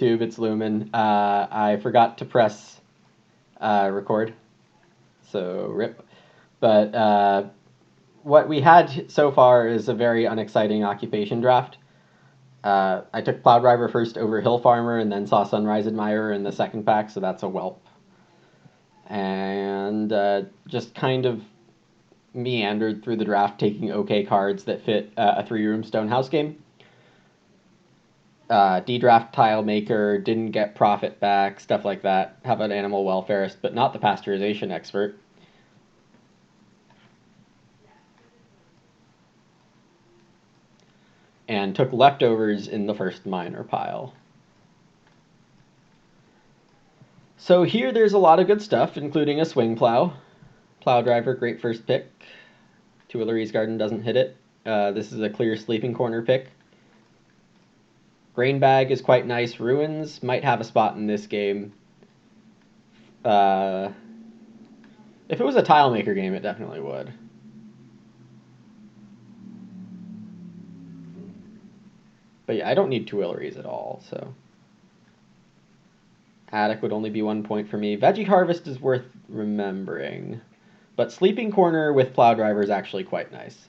YouTube, it's Lumen. I forgot to press record, so rip. But what we had so far is a very unexciting occupation draft. I took Plowdriver first over Hill Farmer and then saw Sunrise Admirer in the second pack, so that's a whelp. And just kind of meandered through the draft, taking okay cards that fit a 3-room Stonehouse game. D-Draft Tile Maker, didn't get Profit back, stuff like that. Have an Animal Welfarist, but not the Pasteurization Expert. And took Leftovers in the first minor pile. So here there's a lot of good stuff, including a Swing Plow. Plowdriver, great first pick. Tuileries Garden doesn't hit it. This is a clear Sleeping Corner pick. Grain Bag is quite nice. Ruins might have a spot in this game. If it was a Tile Maker game, it definitely would. But yeah, I don't need Tuileries at all, so. Attic would only be 1 point for me. Veggie Harvest is worth remembering. But Sleeping Corner with Plowdriver is actually quite nice.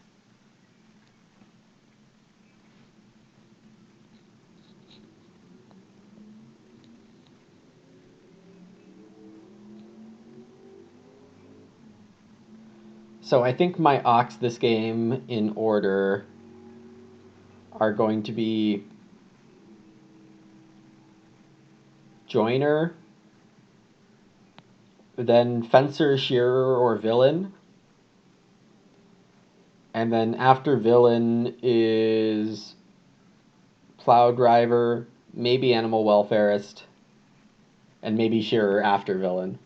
So I think my Ox this game in order are going to be Joiner, then Fencer, Shearer, or Villain. And then after Villain is Plowdriver, maybe Animal Welfarist, and maybe Shearer after Villain.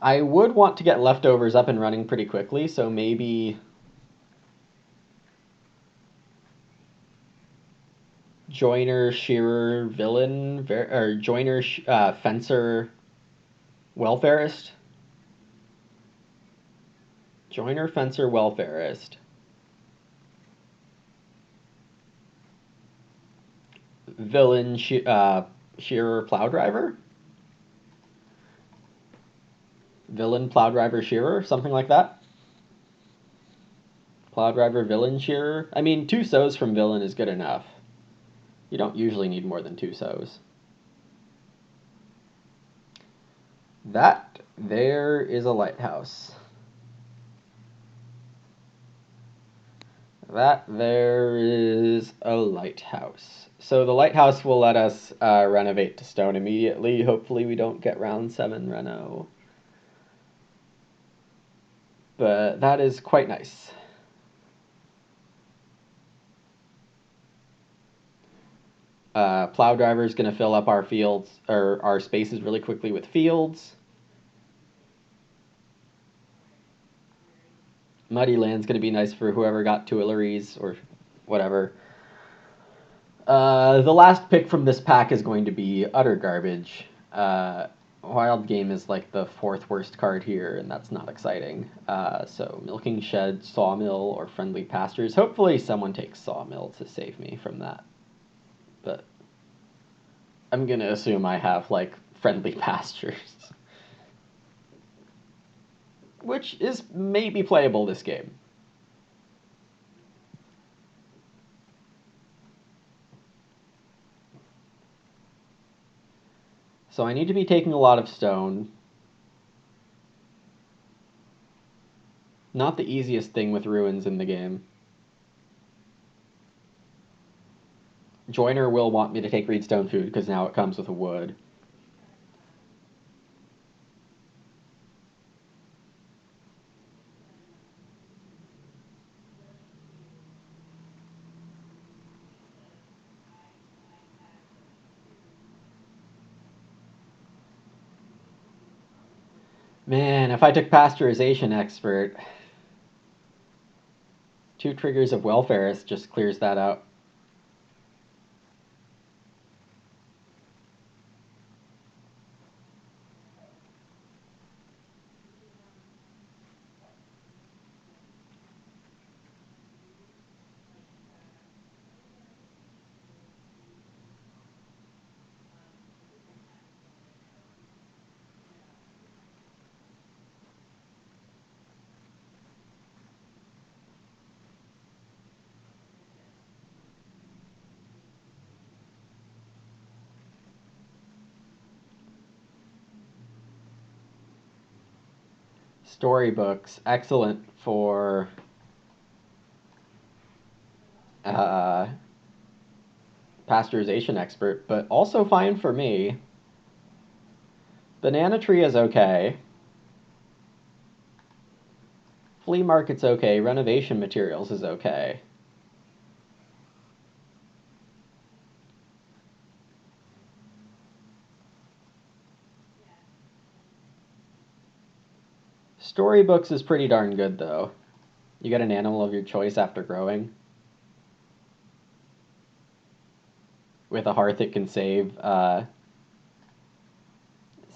I would want to get Leftovers up and running pretty quickly, so maybe Joiner, Shearer, Villain, or Joiner, Fencer, Welfarist. Joiner, Fencer, Welfarist. Villain, Shearer, Plowdriver. Villain, Plowdriver, Shearer, something like that. Plowdriver, Villain, Shearer. I mean, 2 sows from Villain is good enough. You don't usually need more than 2 sows. That there is a lighthouse. That there is a lighthouse. So the lighthouse will let us renovate to stone immediately. Hopefully we don't get round 7 reno. But that is quite nice. Plowdriver is going to fill up our fields, or our spaces really quickly with fields. Muddy Land's going to be nice for whoever got Tuileries or whatever. The last pick from this pack is going to be utter garbage. Wild Game is like the 4th worst card here, and that's not exciting. So Milking Shed, Sawmill, or Friendly Pastures. Hopefully someone takes Sawmill to save me from that. But I'm going to assume I have, like, Friendly Pastures. Which is maybe playable this game. So I need to be taking a lot of stone. Not the easiest thing with ruins in the game. Joiner will want me to take Reedstone Food because now it comes with a wood. Man, if I took Pasteurization Expert, 2 triggers of Welfarist just clears that out. Storybooks, excellent for uh, pasteurization expert, but also fine for me. Banana Tree is okay. Flea Market's okay. Renovation Materials is okay. Storybooks is pretty darn good, though. You get an animal of your choice after growing. With a hearth, it can save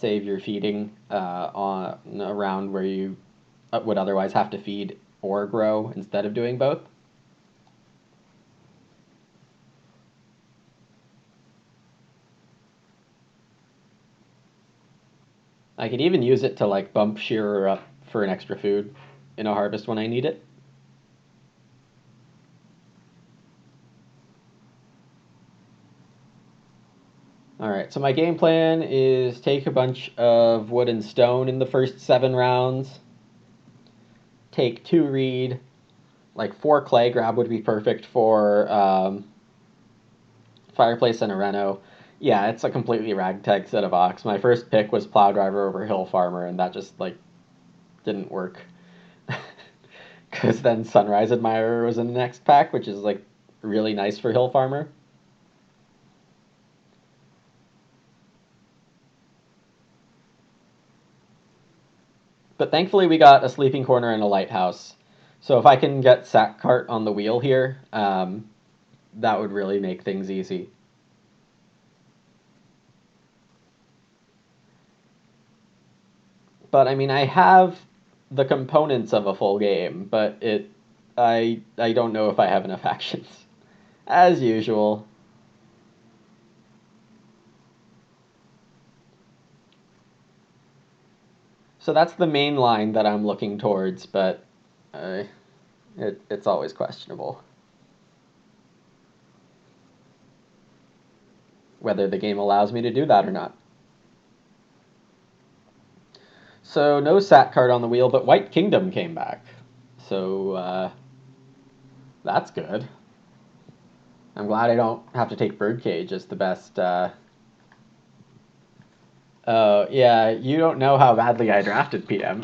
your feeding on around where you would otherwise have to feed or grow instead of doing both. I could even use it to like bump Shearer up for an extra food in a harvest when I need it. Alright, so my game plan is take a bunch of wood and stone in the first 7 rounds. Take 2 reed. Like 4 clay grab would be perfect for fireplace and a reno. Yeah, it's a completely ragtag set of ox. My first pick was plow driver over hill farmer, and that just like didn't work. Because then Sunrise Admirer was in the next pack, which is like really nice for hill farmer. But thankfully, we got a sleeping corner and a lighthouse. So if I can get sack cart on the wheel here, that would really make things easy. But I mean, I have the components of a full game, but I don't know if I have enough actions. As usual. So that's the main line that I'm looking towards, but it's always questionable whether the game allows me to do that or not. So no Sat card on the wheel, but White Kingdom came back. So that's good. I'm glad I don't have to take Birdcage as the best. Oh, yeah, you don't know how badly I drafted PM.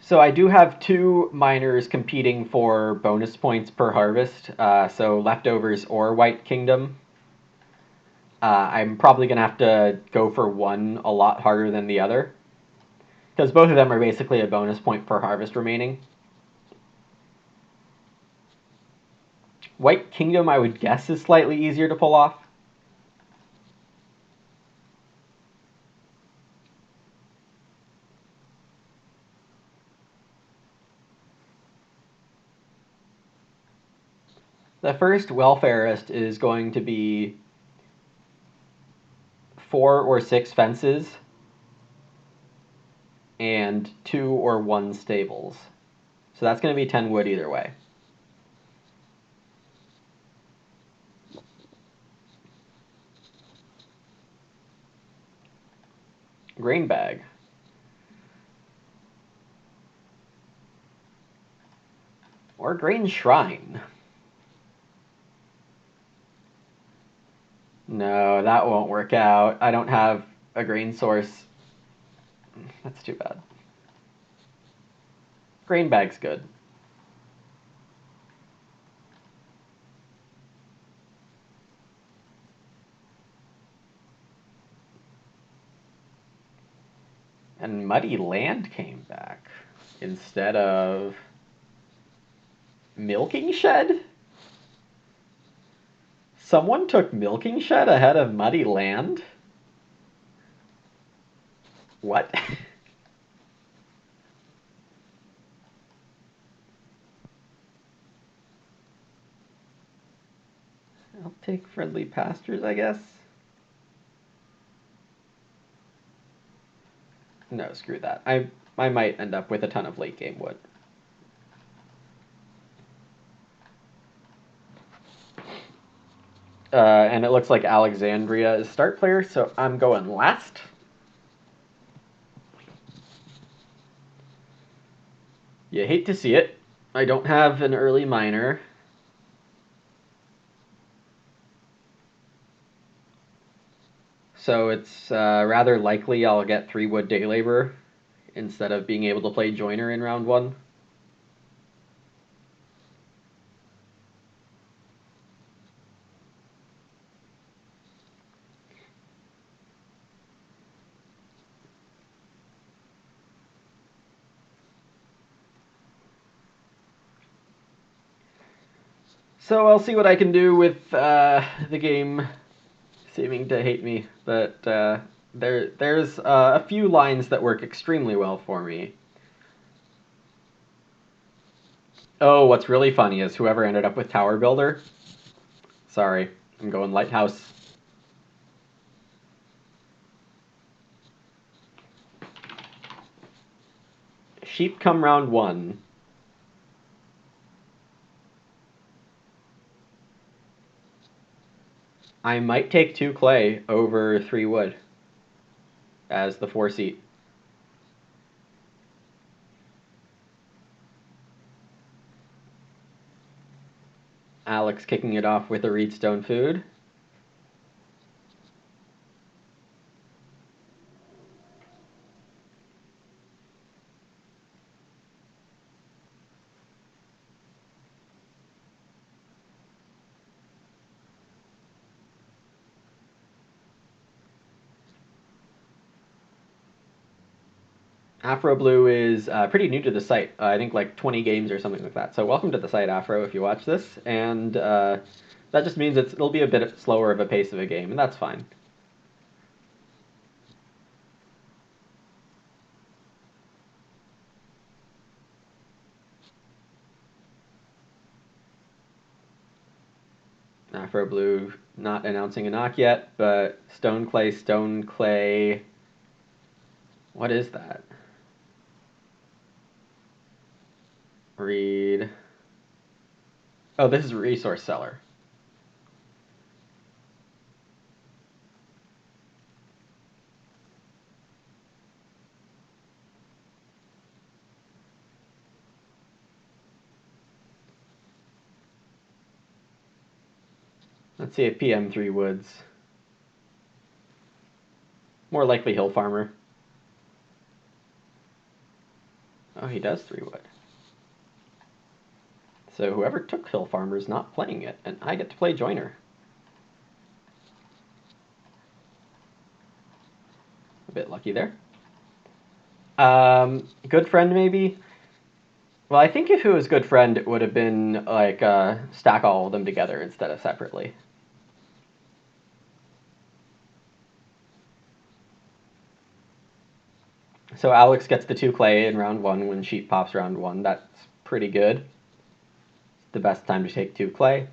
So I do have 2 miners competing for bonus points per harvest. So leftovers or White Kingdom. I'm probably gonna have to go for one a lot harder than the other, because both of them are basically a bonus point per harvest remaining. White Kingdom, I would guess, is slightly easier to pull off. The first welfarist is going to be 4 or 6 fences and 2 or 1 stables. So that's going to be 10 wood either way. Grain bag. Or grain shrine. No, that won't work out. I don't have a grain source. That's too bad. Grain bag's good. And Muddy Land came back instead of Milking Shed? Someone took Milking Shed ahead of Muddy Land? What? I'll take Friendly Pastures, I guess. No, screw that. I might end up with a ton of late game wood. And it looks like Alexandria is start player, so I'm going last. You hate to see it. I don't have an early miner. So it's rather likely I'll get 3 wood day labor instead of being able to play joiner in round 1. So I'll see what I can do with the game seeming to hate me, but there's a few lines that work extremely well for me. Oh, what's really funny is whoever ended up with Tower Builder. Sorry, I'm going Lighthouse. Sheep come round 1. I might take 2 clay over 3 wood as the 4 seat. Alex kicking it off with a Reedstone food. Afro Blue is pretty new to the site. I think like 20 games or something like that. So welcome to the site, Afro, if you watch this. And that just means it'll be a bit slower of a pace of a game, and that's fine. Afro Blue not announcing a knock yet, but Stone Clay, Stone Clay. What is that? Read. Oh, this is Resource Seller. Let's see if PM3 Woods. More likely Hill Farmer. Oh, he does 3 wood. So whoever took Hill Farmer is not playing it, and I get to play Joiner. A bit lucky there. Good friend, maybe? Well, I think if it was good friend, it would have been like stack all of them together instead of separately. So Alex gets the 2 clay in round 1 when Sheep pops round 1. That's pretty good. It's the best time to take 2 clay.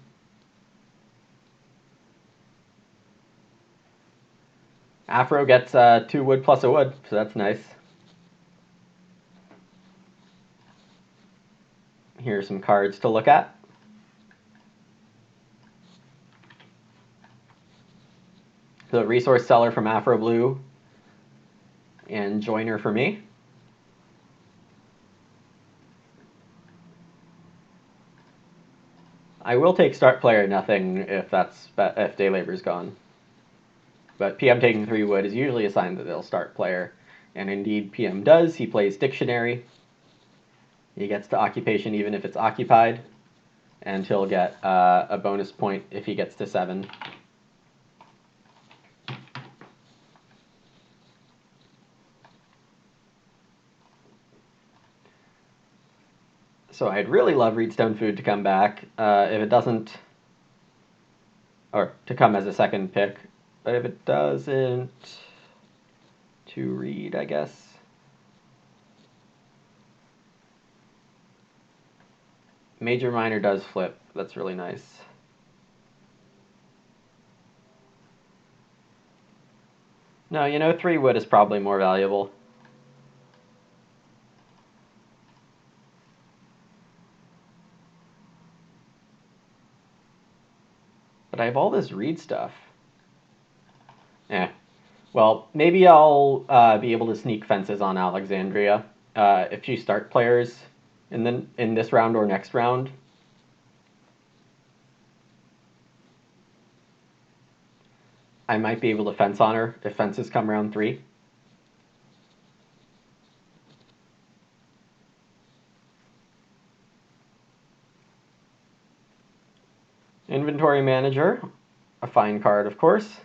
Afro gets 2 wood plus a wood, so that's nice. Here are some cards to look at. So Resource Seller from Afro Blue and Joiner for me. I will take Start Player nothing if Day Labor's gone. But PM taking 3 wood is usually a sign that they'll start player. And indeed, PM does. He plays Dictionary. He gets to Occupation even if it's occupied. And he'll get a bonus point if he gets to 7. So I'd really love Reedstone Food to come back. If it doesn't, or to come as a second pick. But if it doesn't, to read, I guess. Major Minor does flip. That's really nice. No, you know, 3 wood is probably more valuable. But I have all this reed stuff. Eh. Well, maybe I'll be able to sneak fences on Alexandria if she start players in this round or next round. I might be able to fence on her if fences come round 3. Inventory Manager, a fine card, of course.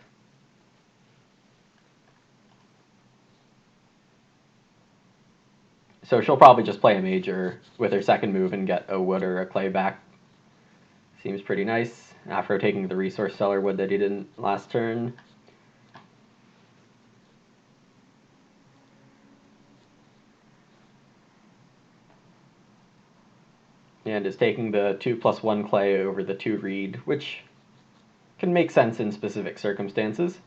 So she'll probably just play a major with her second move and get a wood or a clay back. Seems pretty nice. Afro taking the resource seller wood that he didn't last turn. And is taking the 2+1 clay over the 2 reed, which can make sense in specific circumstances.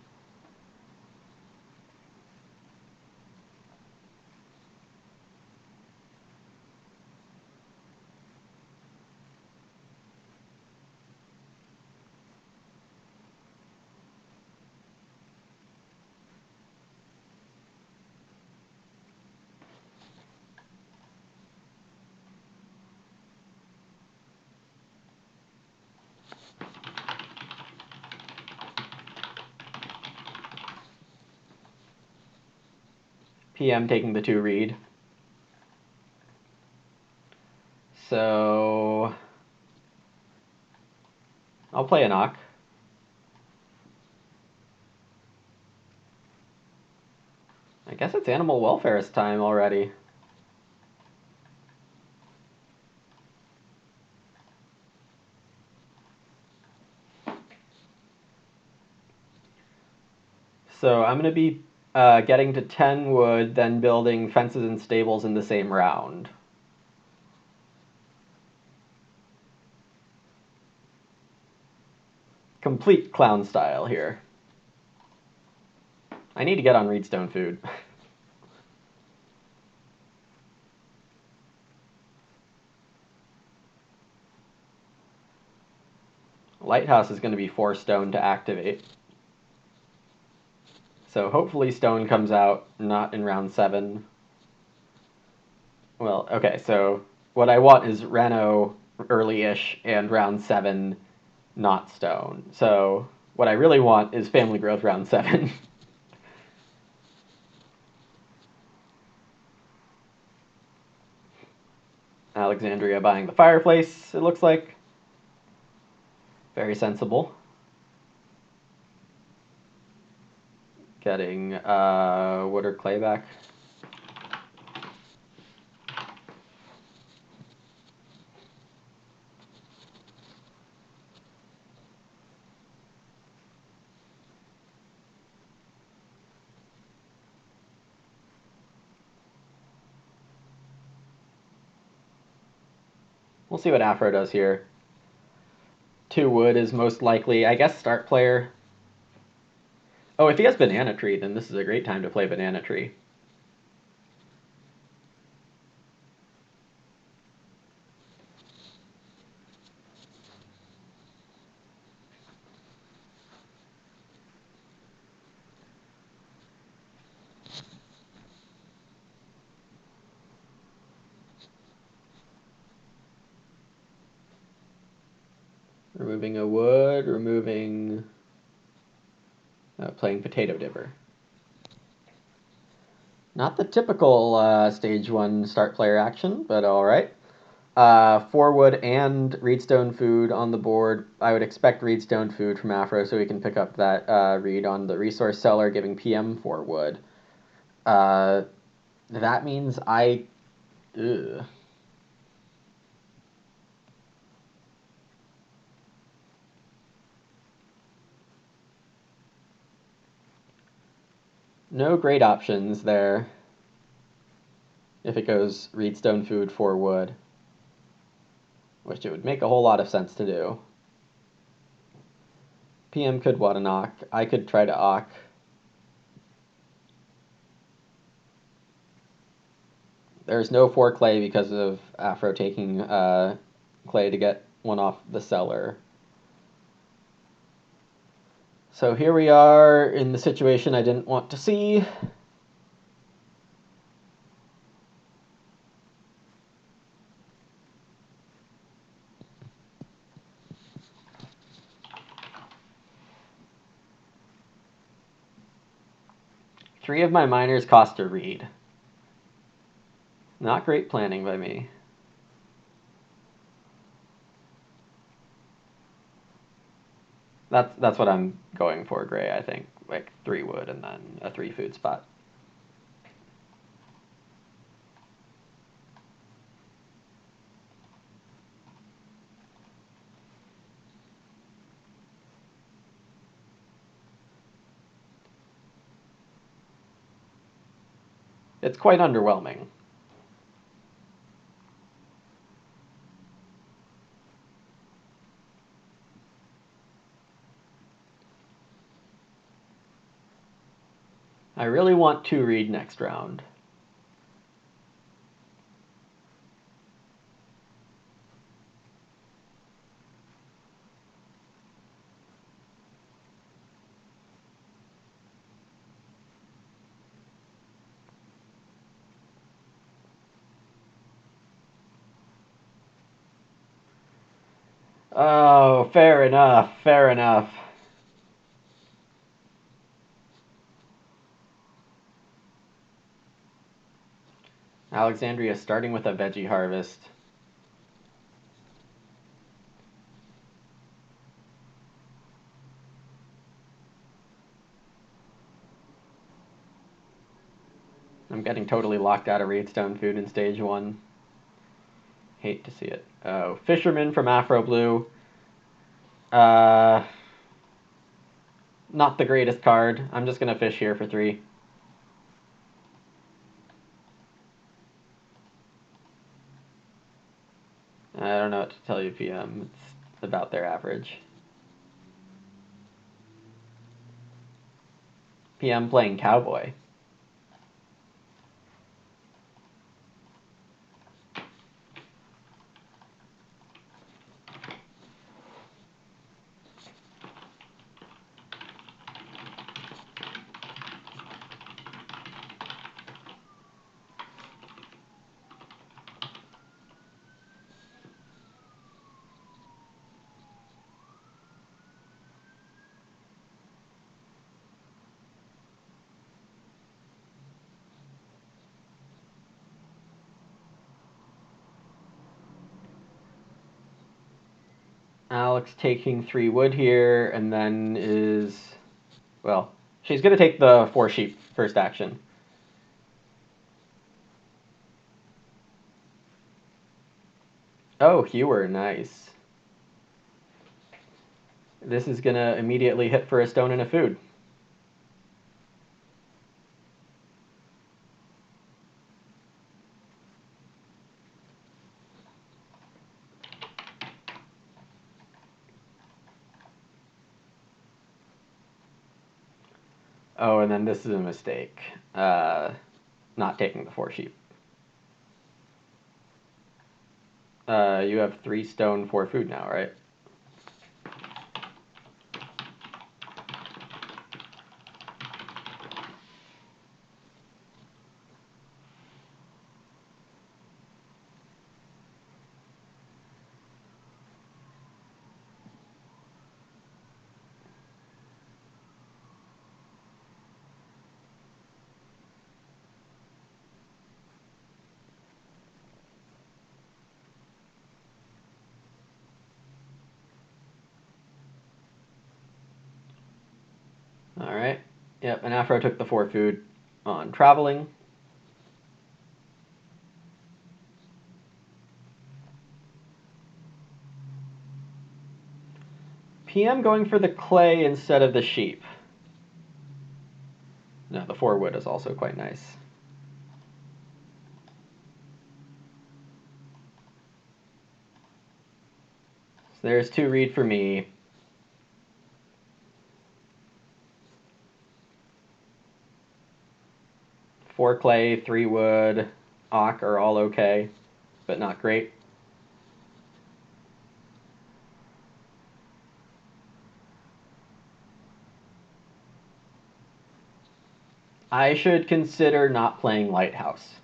PM taking the 2 reed. So I'll play a knock. I guess it's animal welfare's time already. So I'm going to be getting to 10 wood, then building fences and stables in the same round. Complete clown style here. I need to get on Reedstone food. Lighthouse is going to be 4 stone to activate. So hopefully stone comes out not in round 7. Well, okay, so what I want is Reno early-ish and round 7 not stone. So what I really want is family growth round 7. Alexandria buying the fireplace, it looks like. Very sensible. Getting wood or clay back. We'll see what Afro does here. 2 wood is most likely, I guess, start player. Oh, if he has Banana Tree, then this is a great time to play Banana Tree. Removing a wood, playing Potato Dipper. Not the typical stage 1 start player action, but alright. 4 wood and Reedstone food on the board. I would expect Reedstone food from Afro so we can pick up that read on the resource seller, giving PM 4 wood. That means I... Ugh. No great options there. If it goes Reedstone food, 4 wood. Which it would make a whole lot of sense to do. PM could want to knock. I could try to Ock. There's no 4 clay because of Afro taking clay to get one off the cellar. So here we are in the situation I didn't want to see. Three of my miners cost a reed. Not great planning by me. That's what I'm going for, Gray, I think. Like 3 wood and then a 3 food spot. It's quite underwhelming. I really want to read next round. Oh, fair enough, fair enough. Alexandria starting with a veggie harvest. I'm getting totally locked out of Redstone food in stage 1. Hate to see it. Oh, Fisherman from Afro Blue. Not the greatest card. I'm just gonna fish here for 3. I don't know what to tell you, PM. It's about their average. PM playing Cowboy. Alex taking 3 wood here, and then is... Well, she's going to take the 4 sheep first action. Oh, Hewer, nice. This is going to immediately hit for a stone and a food. Oh, and then this is a mistake. Not taking the 4 sheep. You have 3 stone, 4 food now, right? Alright. Yep, and Afro took the 4 food on traveling. PM going for the clay instead of the sheep. No, the 4 wood is also quite nice. So there's 2 reed for me. 4 clay, 3 wood Ock are all okay, but not great. I should consider not playing Lighthouse.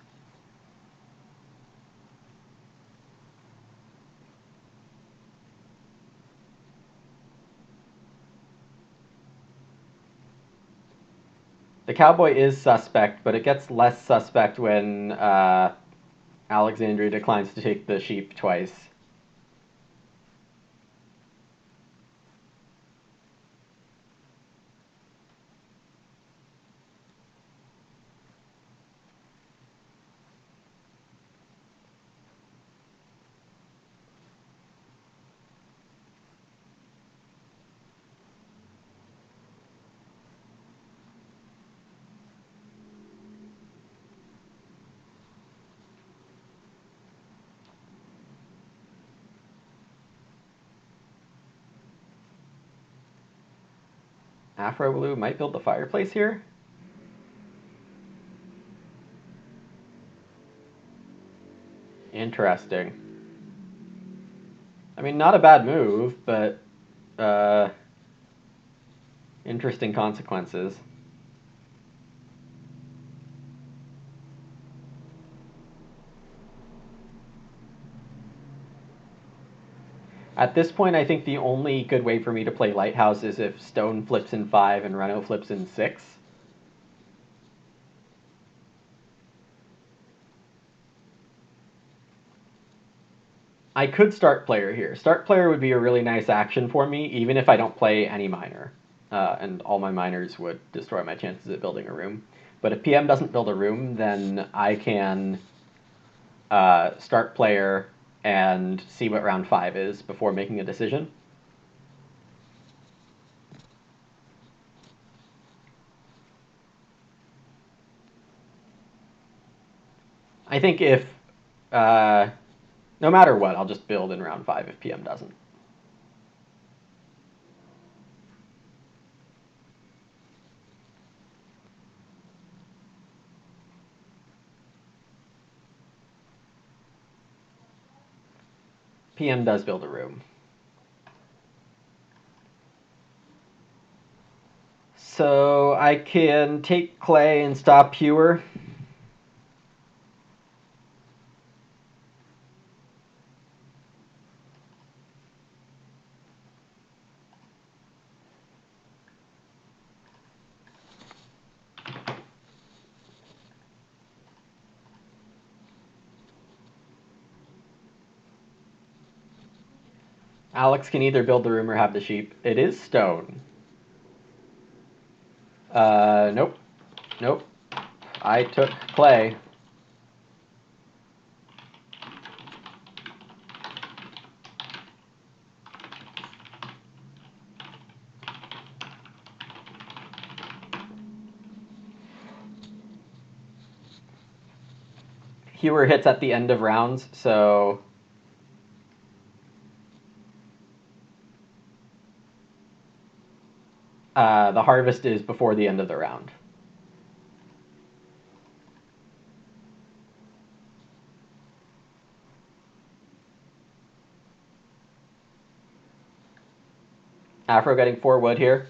The Cowboy is suspect, but it gets less suspect when Alexandria declines to take the sheep twice. Afro Blue might build the fireplace here. Interesting. I mean, not a bad move, but interesting consequences. At this point, I think the only good way for me to play Lighthouse is if Stone flips in 5 and Reno flips in 6. I could start player here. Start player would be a really nice action for me, even if I don't play any miner. And all my miners would destroy my chances at building a room. But if PM doesn't build a room, then I can start player and see what round 5 is before making a decision. I think if, no matter what, I'll just build in round 5 if PM doesn't. PM does build a room. So I can take Clay and stop Hewer. Alex can either build the room or have the sheep. It is stone. Nope. Nope. I took Clay. Hewer hits at the end of rounds, so the harvest is before the end of the round. Afro getting 4 wood here.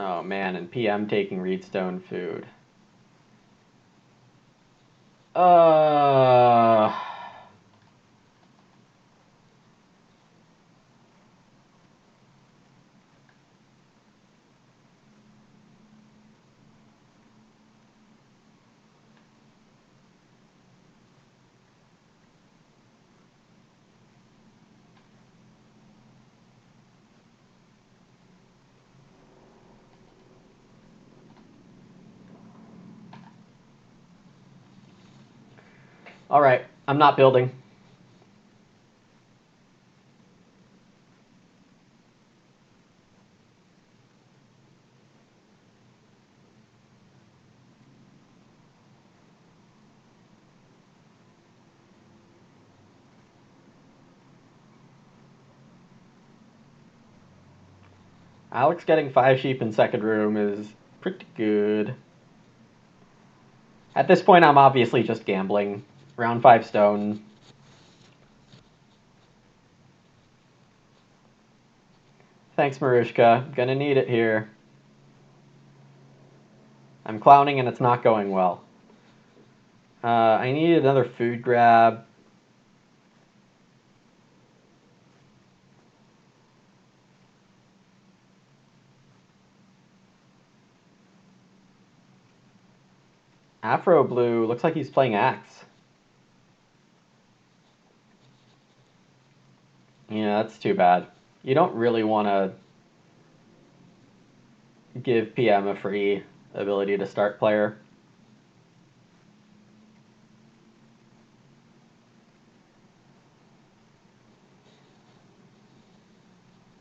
Oh man, and PM taking Reedstone food. Uh All right, I'm not building. Alex getting 5 sheep in second room is pretty good. At this point, I'm obviously just gambling. Round 5 stone. Thanks, Marushka. Gonna need it here. I'm clowning and it's not going well. I need another food grab. Afro Blue looks like he's playing Axe. Yeah, that's too bad. You don't really want to give PM a free ability to start player.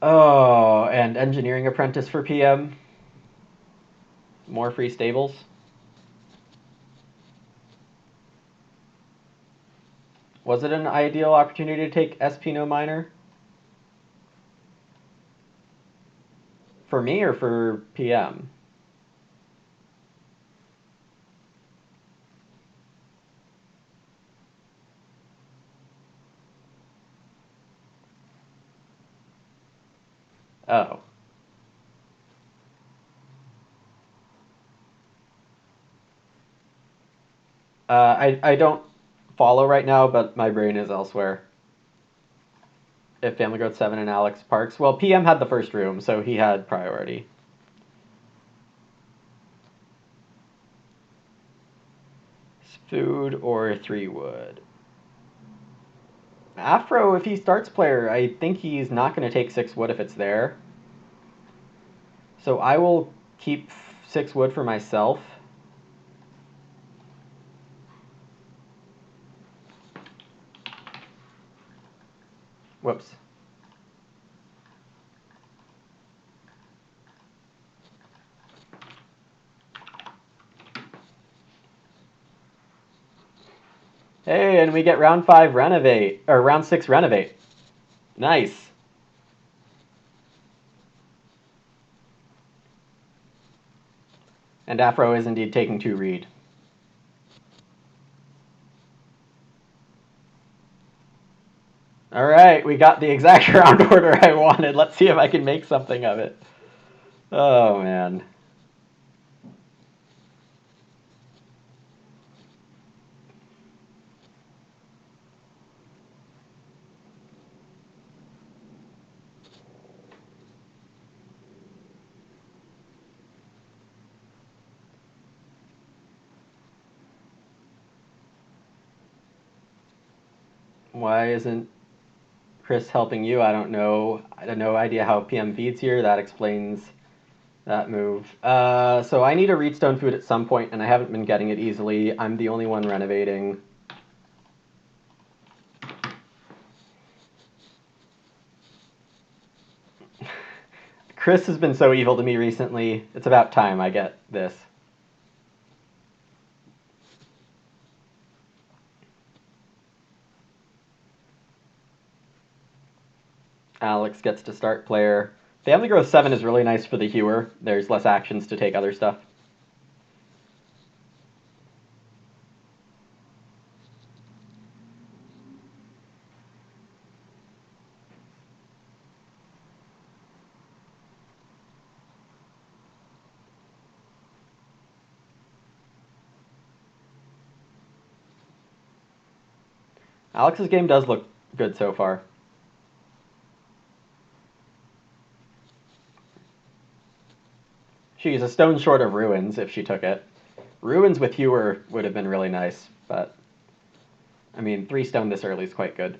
Oh, and Engineering Apprentice for PM. More free stables. Was it an ideal opportunity to take SP No Minor? For me or for PM? Oh. I don't follow right now, but my brain is elsewhere. If Family Growth 7 and Alex Parks. Well, PM had the first room, so he had priority. Food or 3 wood? Afro, if he starts player, I think he's not going to take 6 wood if it's there. So I will keep 6 wood for myself. Whoops. Hey, and we get round 5 renovate, or round 6 renovate. Nice. And Afro is indeed taking 2 read. All right, we got the exact round order I wanted. Let's see if I can make something of it. Oh, man. Why isn't Chris helping you? I don't know. I have no idea how PM feeds here. That explains that move. So I need a Reedstone food at some point, and I haven't been getting it easily. I'm the only one renovating. Chris has been so evil to me recently. It's about time I get this. Alex gets to start player. Family Growth 7 is really nice for the hewer. There's less actions to take other stuff. Alex's game does look good so far. She's a stone short of Ruins if she took it. Ruins with Hewer would have been really nice, but I mean, 3 stone this early is quite good.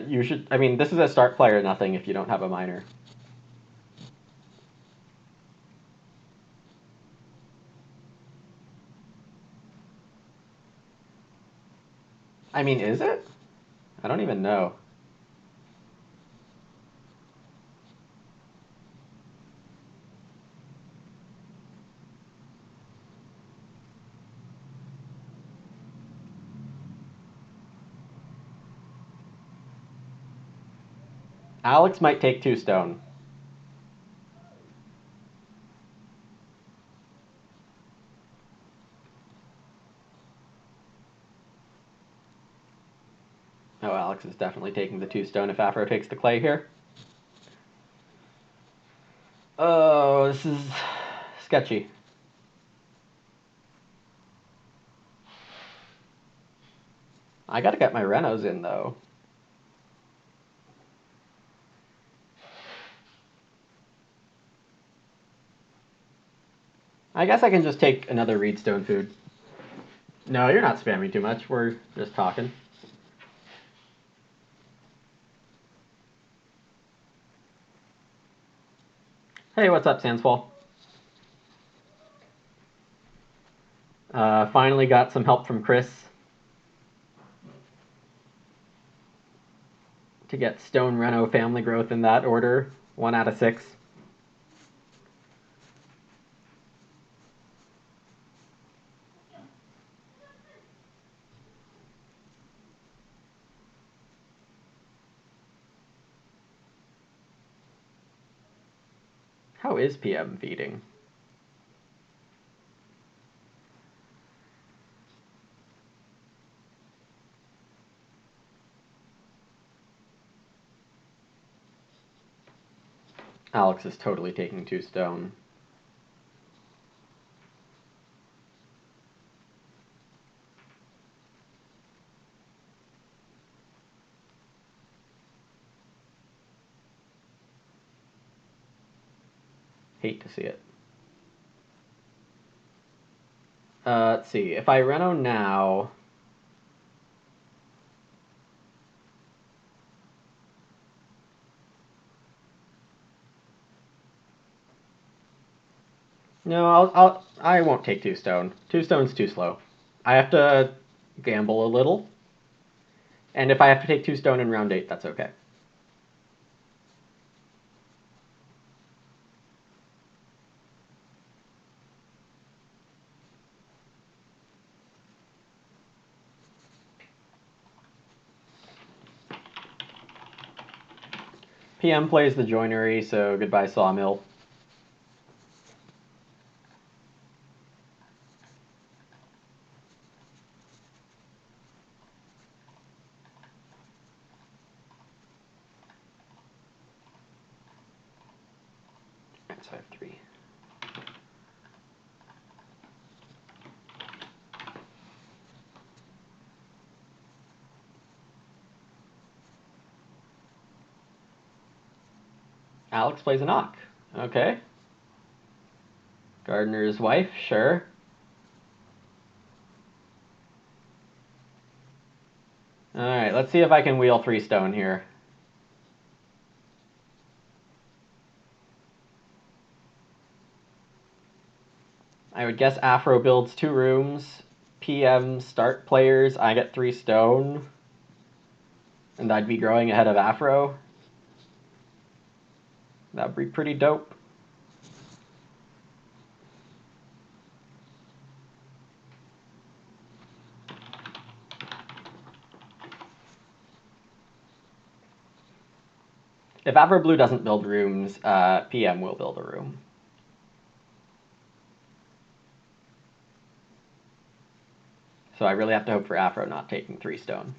You should. I mean, this is a start player nothing if you don't have a minor. I mean, is it? I don't even know. Alex might take 2 stone. Oh, Alex is definitely taking the 2 stone if Afro takes the clay here. Oh, this is sketchy. I gotta get my Renos in, though. I guess I can just take another Reedstone food. No, you're not spamming too much. We're just talking. Hey, what's up, Sandsfall? Finally got some help from Chris to get Stone Reno family growth in that order. 1 out of 6. How is PM feeding? Alex is totally taking 2 stone. Hate to see it. Let's see. If I Reno now... No, I won't take 2 stone. 2 stone's too slow. I have to gamble a little. And if I have to take 2 stone in round 8, that's okay. PM plays the joinery, so goodbye Sawmill. So I have 3. Alex plays a knock. Okay. Gardener's wife, sure. Alright, let's see if I can wheel 3 stone here. I would guess Afro builds 2 rooms. PM start players, I get 3 stone. And I'd be growing ahead of Afro. That'd be pretty dope. If Afro Blue doesn't build rooms, PM will build a room. So I really have to hope for Afro not taking 3 stone.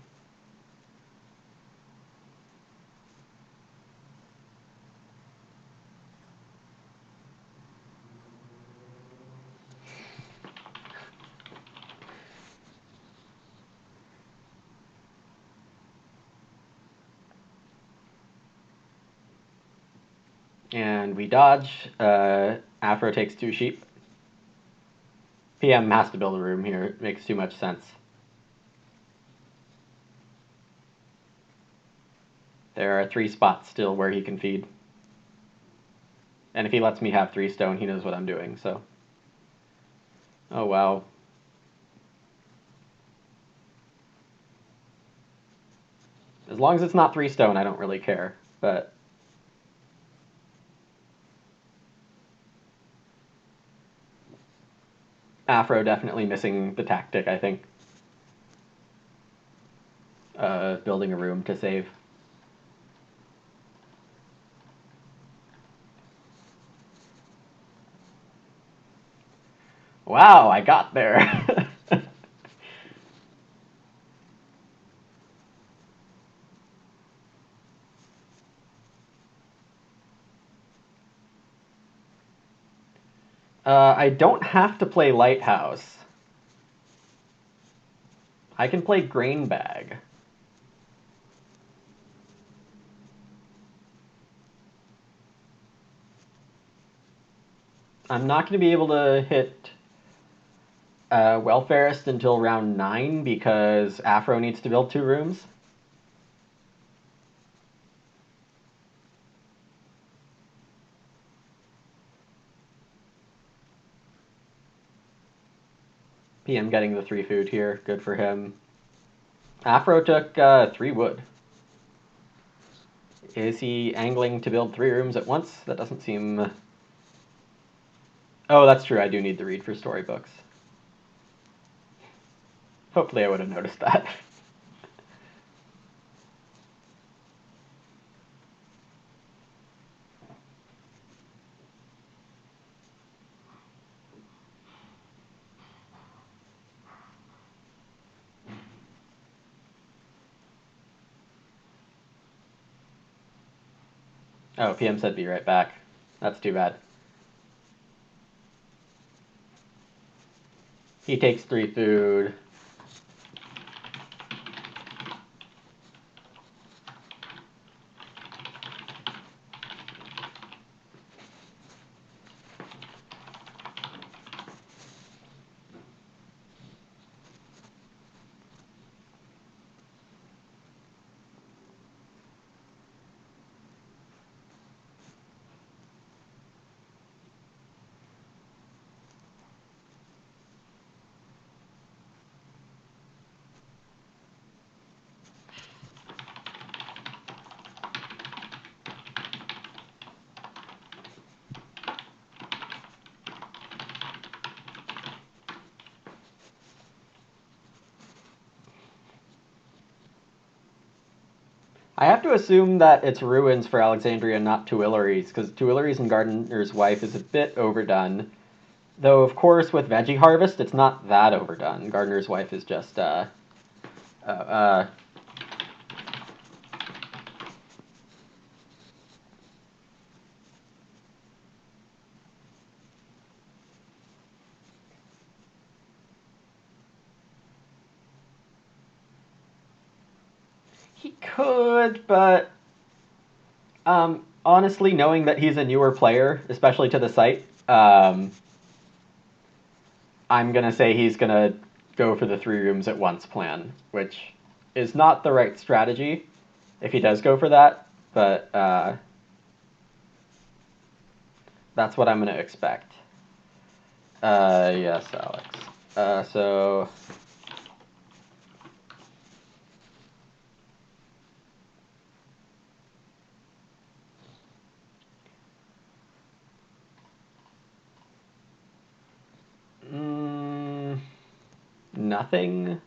And we dodge. Afro takes 2 sheep. PM has to build a room here. It makes too much sense. There are 3 spots still where he can feed. And if he lets me have 3 stone, he knows what I'm doing, so. Oh, wow. As long as it's not 3 stone, I don't really care. But Afro definitely missing the tactic, I think. Building a room to save. Wow, I got there. I don't have to play Lighthouse. I can play Grain Bag. I'm not going to be able to hit Welfarist until round 9 because Afro needs to build 2 rooms. PM getting the 3 food here. Good for him. Afro took 3 wood. Is he angling to build 3 rooms at once? That doesn't seem... Oh, that's true. I do need to read for storybooks. Hopefully I would have noticed that. Oh, PM said be right back. That's too bad. He takes 3 food. I have to assume that it's ruins for Alexandria, not Tuileries, because Tuileries and Gardener's Wife is a bit overdone. Though, of course, with Veggie Harvest, it's not that overdone. Gardener's Wife is just, uh, he could, but honestly, knowing that he's a newer player, especially to the site, I'm gonna say he's gonna go for the 3 rooms at once plan, which is not the right strategy if he does go for that, but that's what I'm gonna expect. Yes, Alex. So nothing.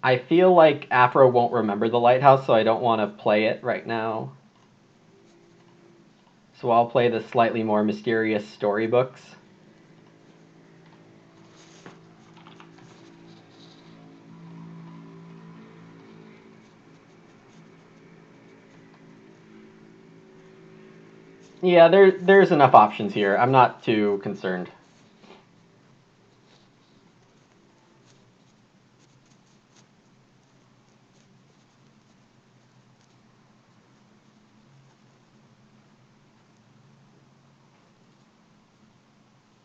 I feel like Afro won't remember the lighthouse, so I don't want to play it right now. So I'll play the slightly more mysterious storybooks. Yeah, there's enough options here. I'm not too concerned.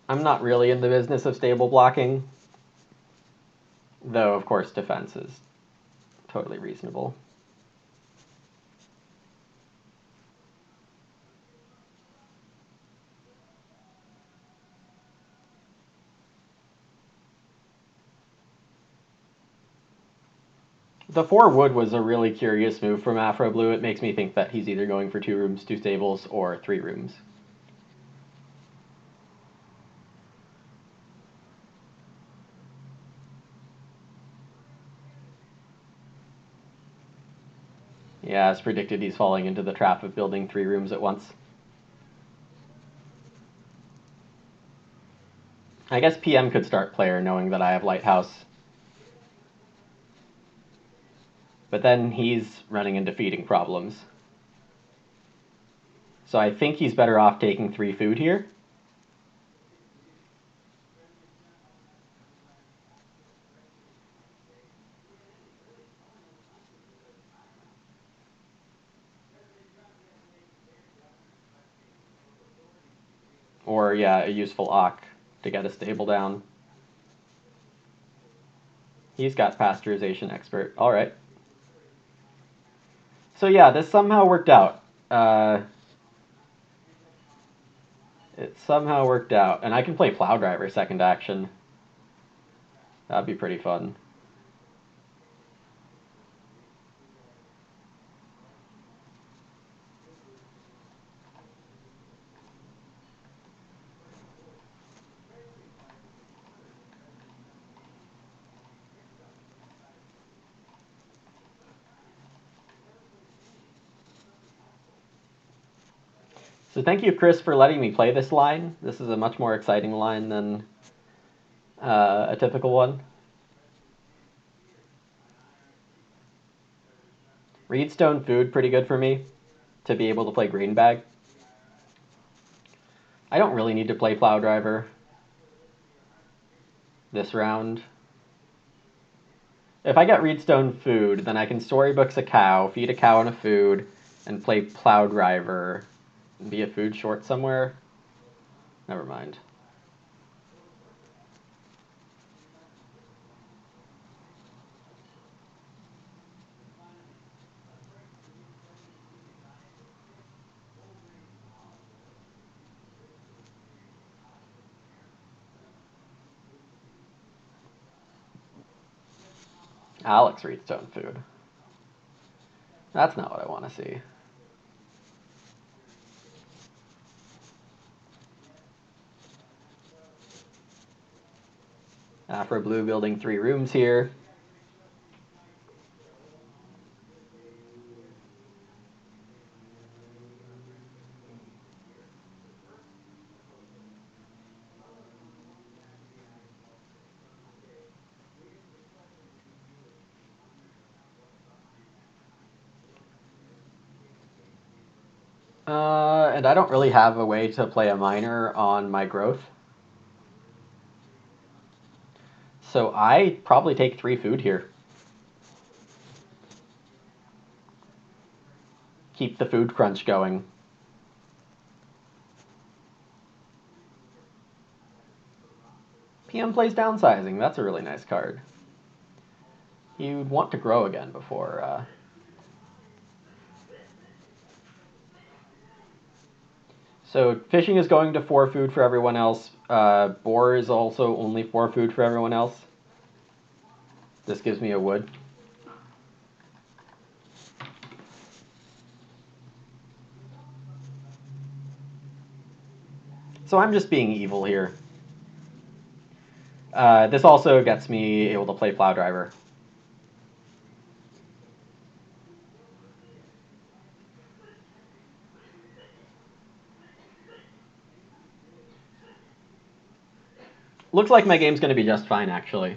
I'm not really in the business of stable blocking, though of course defense is totally reasonable. The 4 wood was a really curious move from Afro Blue. It makes me think that he's either going for 2 rooms, 2 stables, or 3 rooms. Yeah, as predicted, he's falling into the trap of building 3 rooms at once. I guess PM could start player knowing that I have Lighthouse. But then he's running into feeding problems. So I think he's better off taking 3 food here. Or, yeah, a useful Ock to get a stable down. He's got pasteurization expert. All right. So yeah, this somehow worked out. It somehow worked out. And I can play Plow Driver second action. That'd be pretty fun. So thank you, Chris, for letting me play this line. This is a much more exciting line than a typical one. Reedstone food, pretty good for me to be able to play Green Bag. I don't really need to play Plow Driver this round. If I get Reedstone food, then I can Storybooks a cow, feed a cow and a food, and play Plow Driver and be a food short somewhere. Never mind. Alex Reedstone food. That's not what I want to see. Afro Blue building 3 rooms here. And I don't really have a way to play a miner on my growth. So I probably take 3 food here. Keep the food crunch going. PM plays Downsizing. That's a really nice card. You'd want to grow again before... So fishing is going to 4 food for everyone else. Boar is also only 4 food for everyone else. This gives me a wood. So I'm just being evil here. This also gets me able to play Plow Driver. Looks like my game's going to be just fine, actually.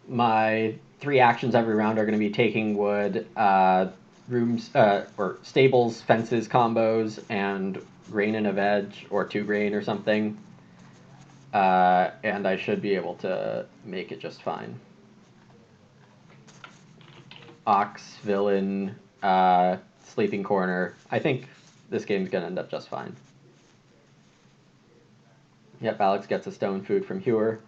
My 3 actions every round are going to be taking wood, rooms, or stables, fences combos, and grain and a veg, or 2 grain or something. And I should be able to make it just fine. Ox, Villain, Sleeping Corner. I think this game's going to end up just fine. Yep, Alex gets a stone food from Hewer.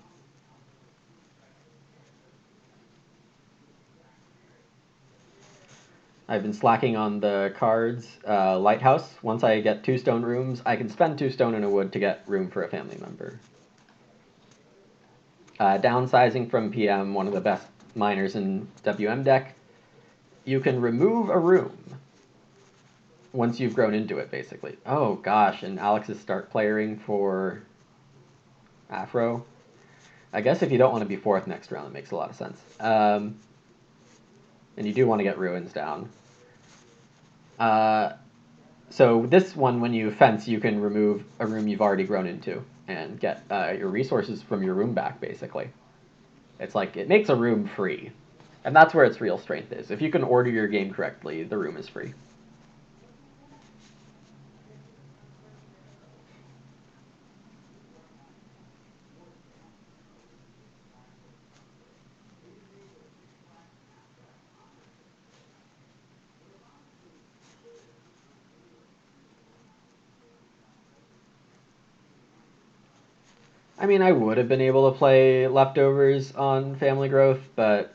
I've been slacking on the cards. Lighthouse. Once I get 2 stone rooms, I can spend 2 stone and a wood to get room for a family member. Downsizing from PM, one of the best miners in WM deck. You can remove a room once you've grown into it, basically. Oh gosh, and Alex's start playering for Afro. I guess if you don't want to be 4th next round, it makes a lot of sense. And you do want to get ruins down. So this one, when you fence, you can remove a room you've already grown into and get your resources from your room back, basically. It's like, it makes a room free. And that's where its real strength is. If you can order your game correctly, the room is free. I mean, I would have been able to play Leftovers on Family Growth, but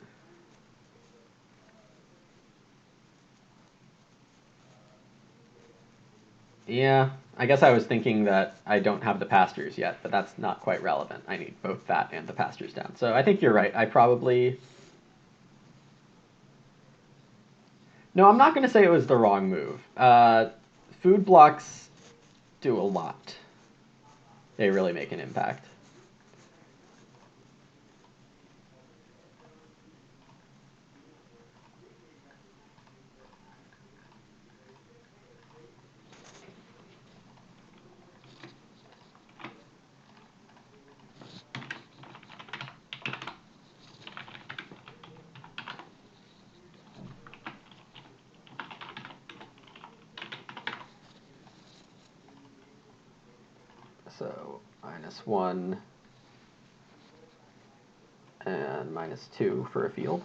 yeah, I guess I was thinking that I don't have the pastures yet, but that's not quite relevant. I need both that and the pastures down. So I think you're right. I probably. No, I'm not going to say it was the wrong move. Food blocks do a lot, they really make an impact. So -1 and -2 for a field.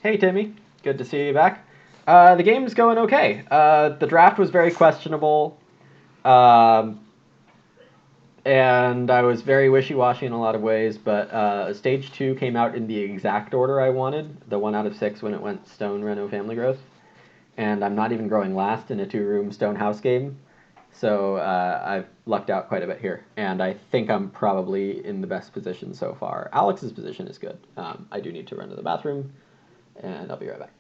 Hey, Timmy. Good to see you back. The game's going okay. The draft was very questionable, um, and I was very wishy-washy in a lot of ways, but Stage 2 came out in the exact order I wanted, the 1 out of 6 when it went Stone, Reno, Family Growth. And I'm not even growing last in a 2-room Stone House game. So I've lucked out quite a bit here, and I think I'm probably in the best position so far. Alex's position is good. I do need to run to the bathroom, and I'll be right back.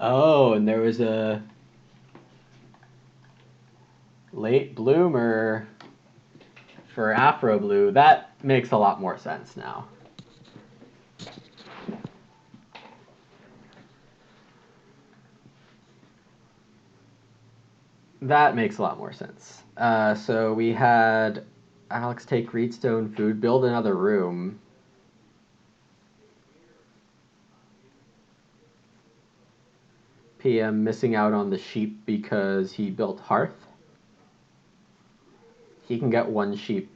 Oh, and there was a late bloomer for Afro Blue. That makes a lot more sense now. That makes a lot more sense. So we had Alex take Reedstone food, build another room. PM missing out on the sheep because he built Hearth. He can get 1 sheep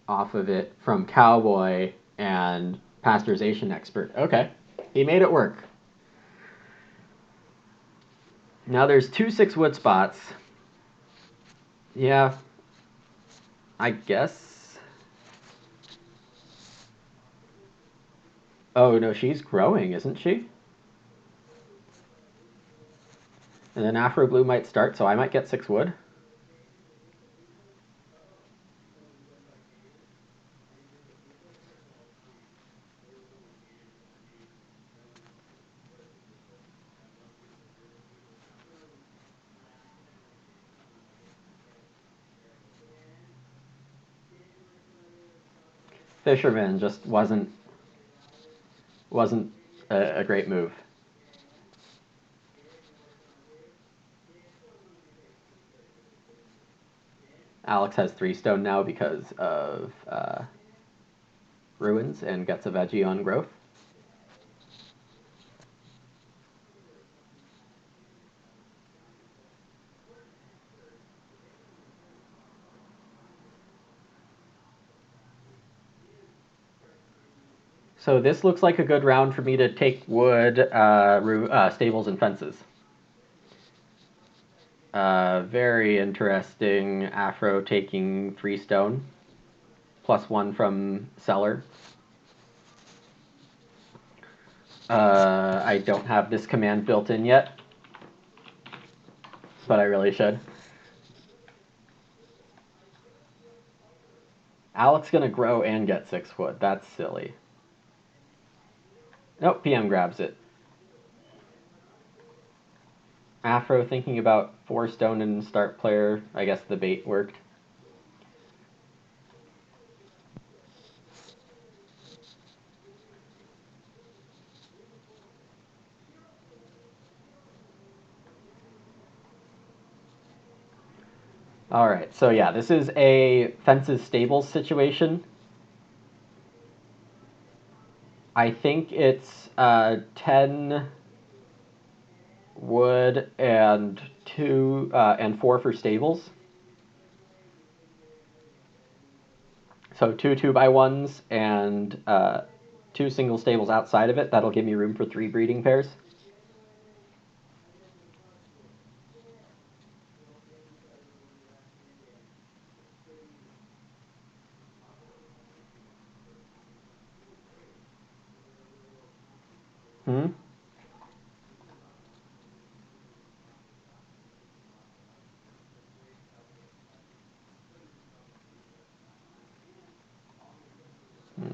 off of it from Cowboy and Pasteurization Expert. Okay, he made it work. Now there's 2 6 wood spots. Yeah, I guess. Oh no, she's growing, isn't she? And then Afro Blue might start, so I might get 6 wood. Fisherman just wasn't a great move. Alex has 3 stone now because of ruins and gets a veggie on growth. So this looks like a good round for me to take wood, stables, and fences. Very interesting. Afro taking 3 stone, +1 from seller. I don't have this command built in yet, but I really should. Alex gonna grow and get 6 wood. That's silly. Nope, PM grabs it. Afro thinking about 4 stone and start player. I guess the bait worked. All right, so yeah, this is a fences stables situation. I think it's 10 wood and 4 for stables. So 2 2x1s and 2 single stables outside of it. That'll give me room for 3 breeding pairs. Hmm?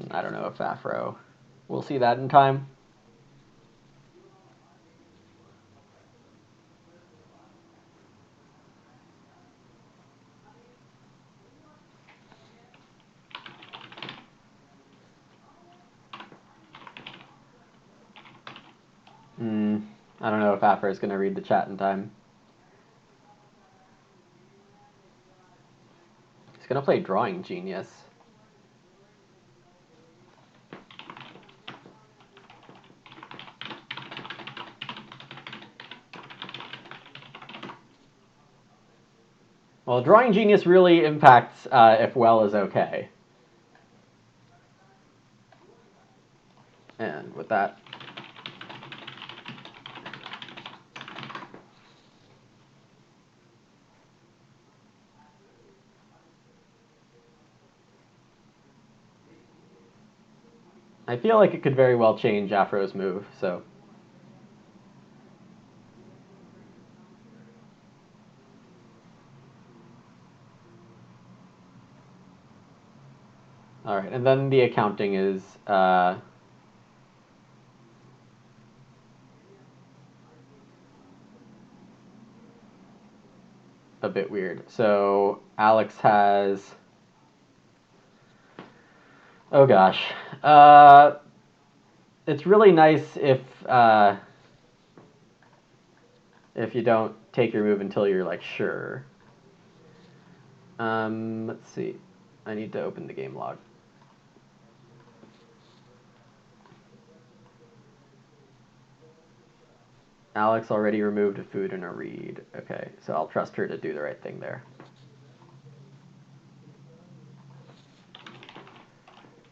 I don't know if Afro. We'll see that in time. I don't know if Afro is going to read the chat in time. He's going to play Drawing Genius. Well, Drawing Genius really impacts if well is okay. And with that, I feel like it could very well change Afro's move, so. All right, and then the accounting is a bit weird. So Alex has. Oh gosh. It's really nice if you don't take your move until you're like sure. Let's see. I need to open the game log. Alex already removed a food and a read. Okay, so I'll trust her to do the right thing there.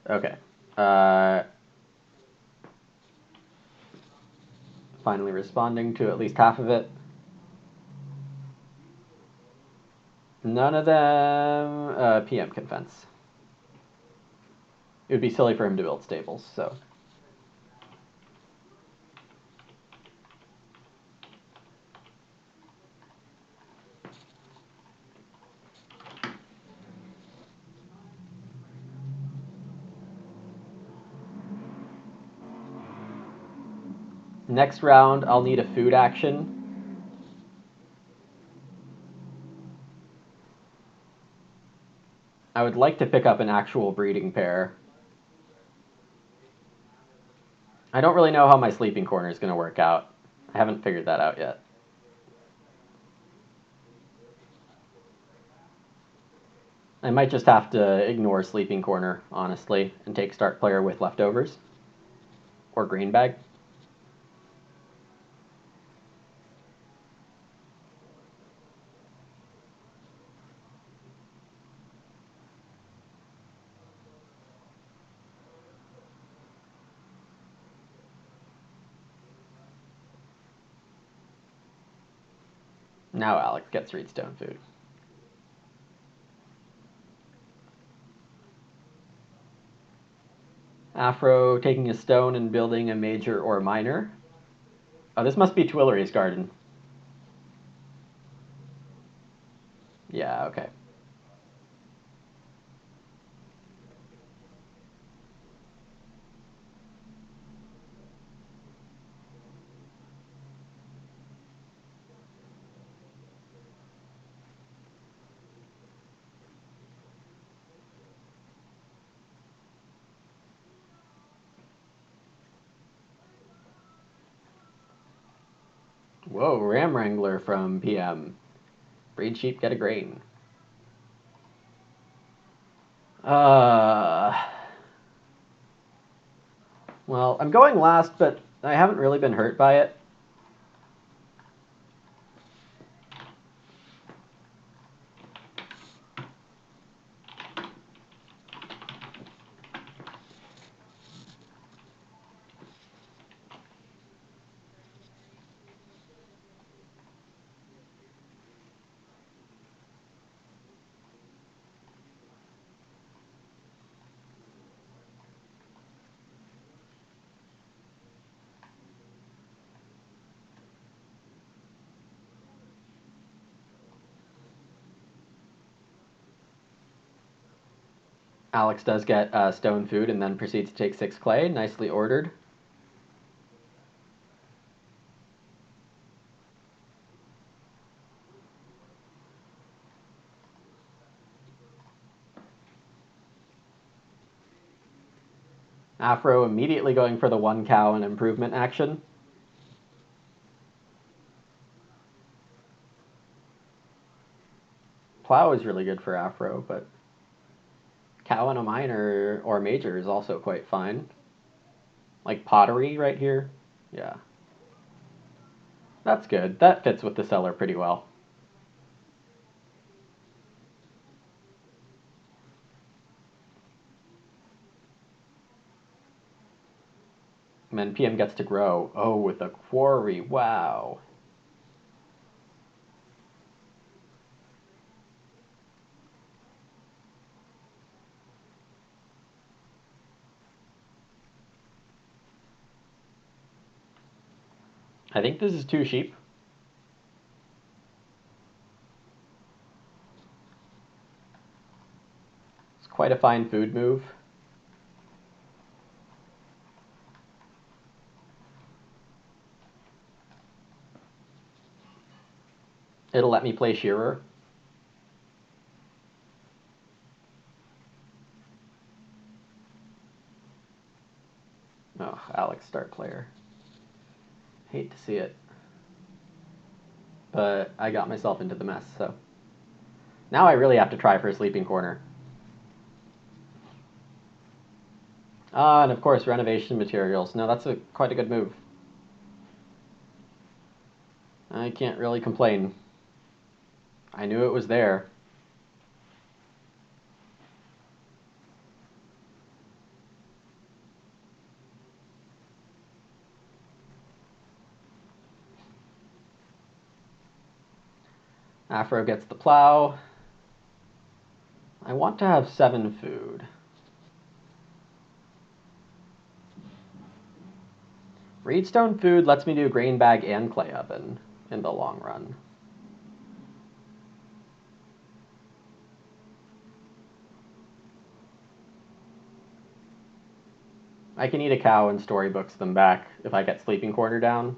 Okay. Finally responding to at least half of it. None of them PM can fence. It would be silly for him to build stables, so. Next round, I'll need a food action. I would like to pick up an actual breeding pair. I don't really know how my sleeping corner is going to work out. I haven't figured that out yet. I might just have to ignore sleeping corner, honestly, and take start player with leftovers. Or green bag. Now Alex gets read stone food. Afro taking a stone and building a major or minor. Oh, this must be Tuileries Garden. Yeah, okay. Whoa, Ram Wrangler from PM. Breed sheep, get a grain. Uh, well, I'm going last, but I haven't really been hurt by it. Alex does get stone food and then proceeds to take 6 clay. Nicely ordered. Afro immediately going for the 1 cow and improvement action. Plow is really good for Afro, but cow and a minor or major is also quite fine. Like pottery right here. Yeah. That's good. That fits with the seller pretty well. And then PM gets to grow. Oh, with a quarry. Wow. I think this is 2 sheep. It's quite a fine food move. It'll let me play Shearer. Oh, Alex, start player. Hate to see it. But I got myself into the mess, so. Now I really have to try for a sleeping corner. Ah, and of course, renovation materials. No, that's quite a good move. I can't really complain. I knew it was there. Afro gets the plow. I want to have 7 food. Reedstone food lets me do grain bag and clay oven in the long run. I can eat a cow and storybooks them back if I get sleeping quarter down.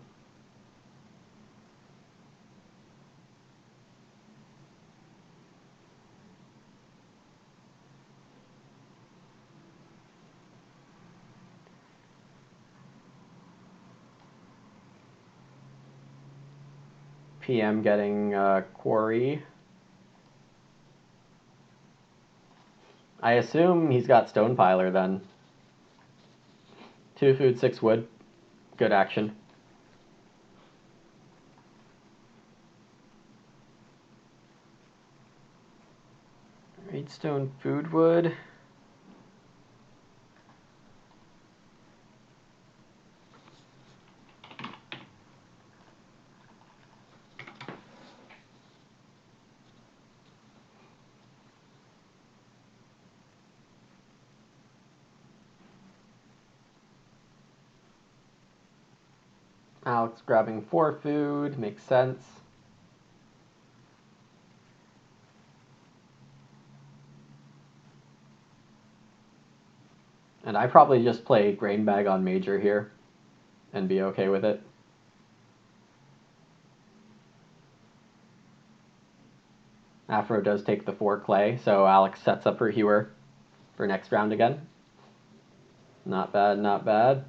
PM getting Quarry. I assume he's got Stonepiler then. 2 food, 6 wood. Good action. Raidstone, food, wood. Alex grabbing 4 food, makes sense. And I probably just play Grain Bag on Major here and be okay with it. Afro does take the 4 clay, so Alex sets up her Hewer for next round again. Not bad, not bad.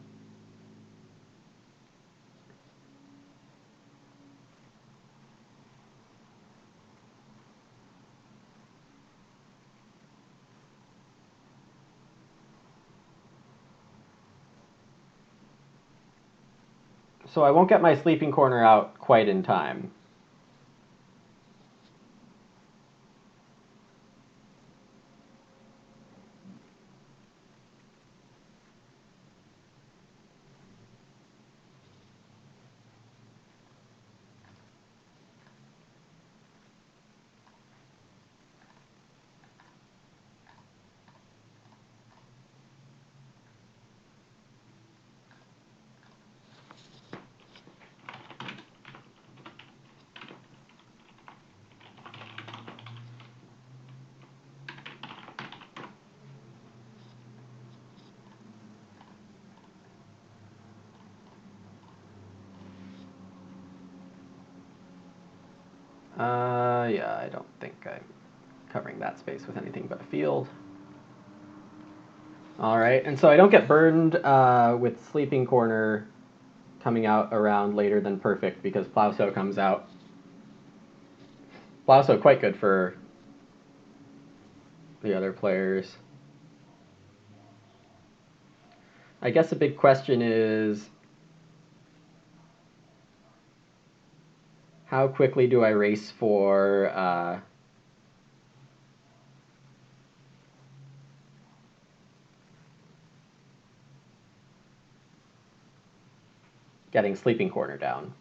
So I won't get my Sleeping Corner out quite in time. Yeah, I don't think I'm covering that space with anything but a field. All right, and so I don't get burned with Sleeping Corner coming out around later than perfect because Plowsow comes out. Plowsow quite good for the other players. I guess the big question is, how quickly do I race for getting Sleeping Corner down?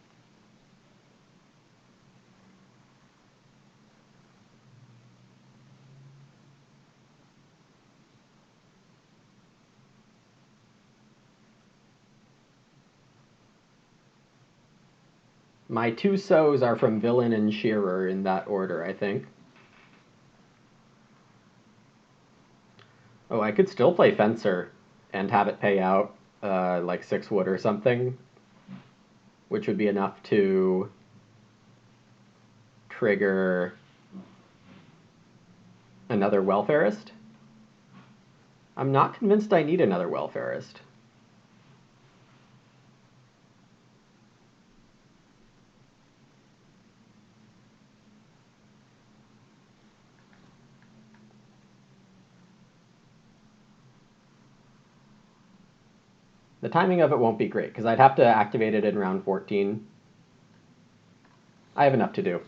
My 2 sows are from Villain and Shearer in that order, I think. Oh, I could still play Fencer and have it pay out like 6 wood or something, which would be enough to trigger another Welfarist. I'm not convinced I need another Welfarist. The timing of it won't be great, because I'd have to activate it in round 14. I have enough to do.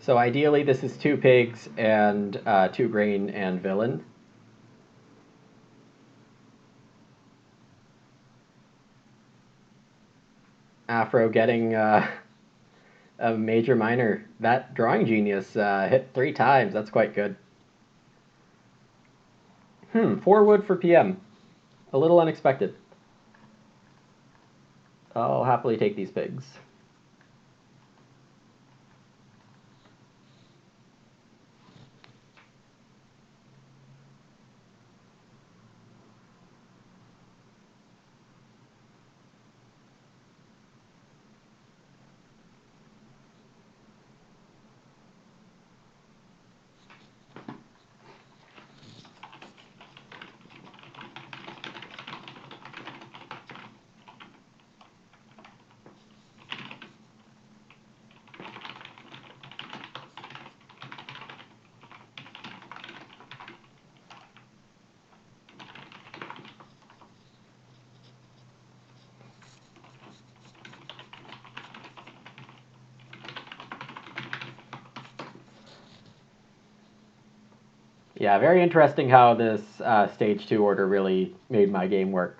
So ideally this is 2 pigs and 2 grain and Villain. Afro getting a major minor. That Drawing Genius hit 3 times. That's quite good. 4 wood for PM. A little unexpected. I'll happily take these pigs. Yeah, very interesting how this stage 2 order really made my game work.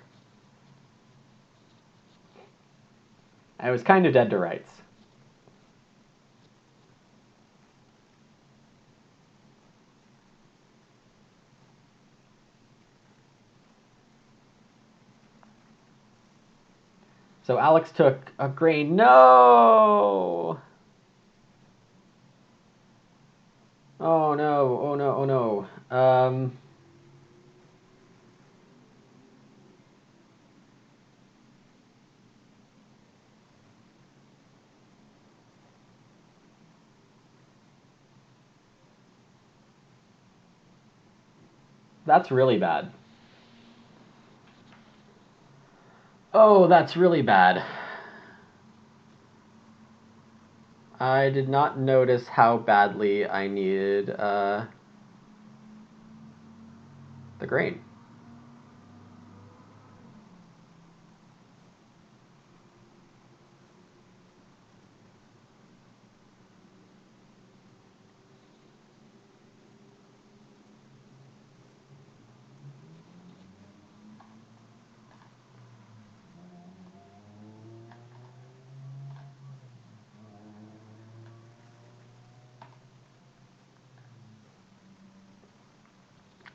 I was kind of dead to rights. So Alex took a grain. No! Oh no, oh no, oh no. That's really bad. Oh, that's really bad. I did not notice how badly I needed the grain.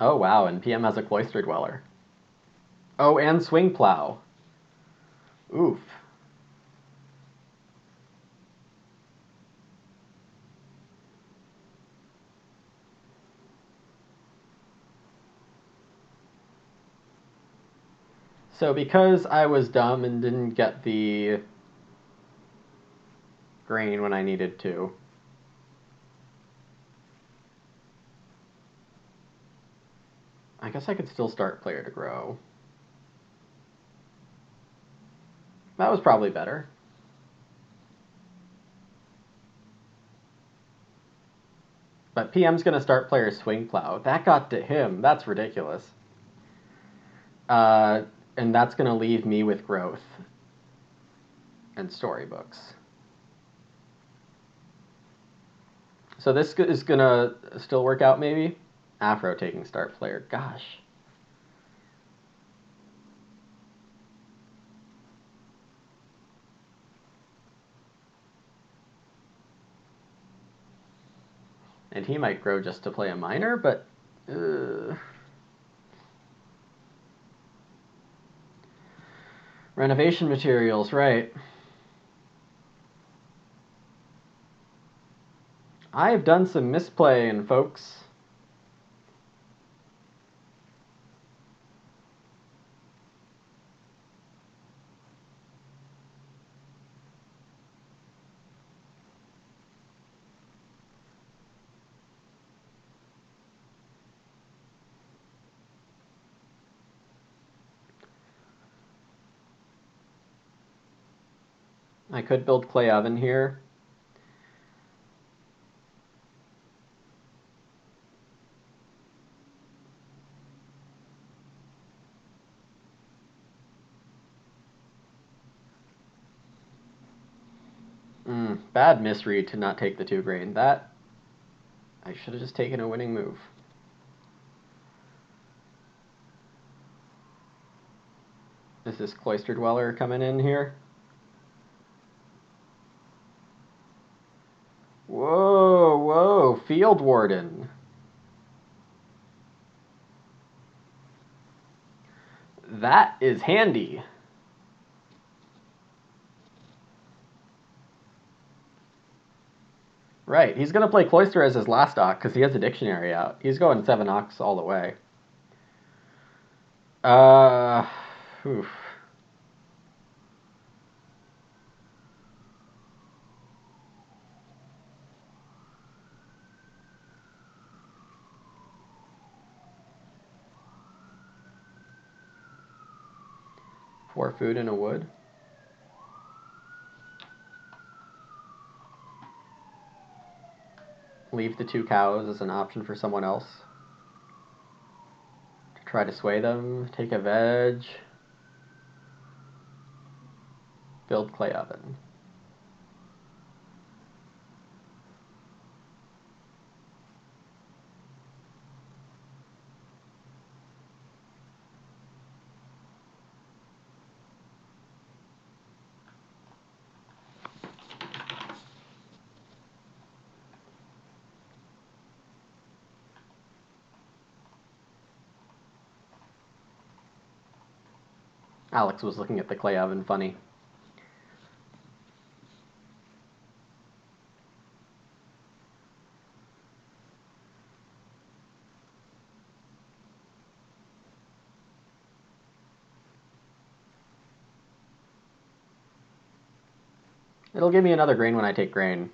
Oh wow, and PM has a Cloister Dweller. Oh, and Swing Plow. Oof. So because I was dumb and didn't get the grain when I needed to, I guess I could still start Player to Grow. That was probably better. But PM's going to start Player Swing Plow. That got to him. That's ridiculous. Uh, and that's going to leave me with growth and storybooks. So this is going to still work out, maybe? Afro taking start player. Gosh. And he might grow just to play a minor, but... Renovation materials, right. I have done some misplaying, folks. I could build Clay Oven here. Bad misread to not take the 2 grain. That... I should have just taken a winning move. Is this Cloister Dweller coming in here? Whoa, whoa, Field Warden. That is handy. Right, he's going to play Cloister as his last Ock because he has a dictionary out. He's going 7 Ocks all the way. Oof. Four food and a wood. Leave the 2 cows as an option for someone else. To try to sway them. Take a veg. Build Clay Oven. Alex was looking at the clay oven funny. It'll give me another grain when I take grain.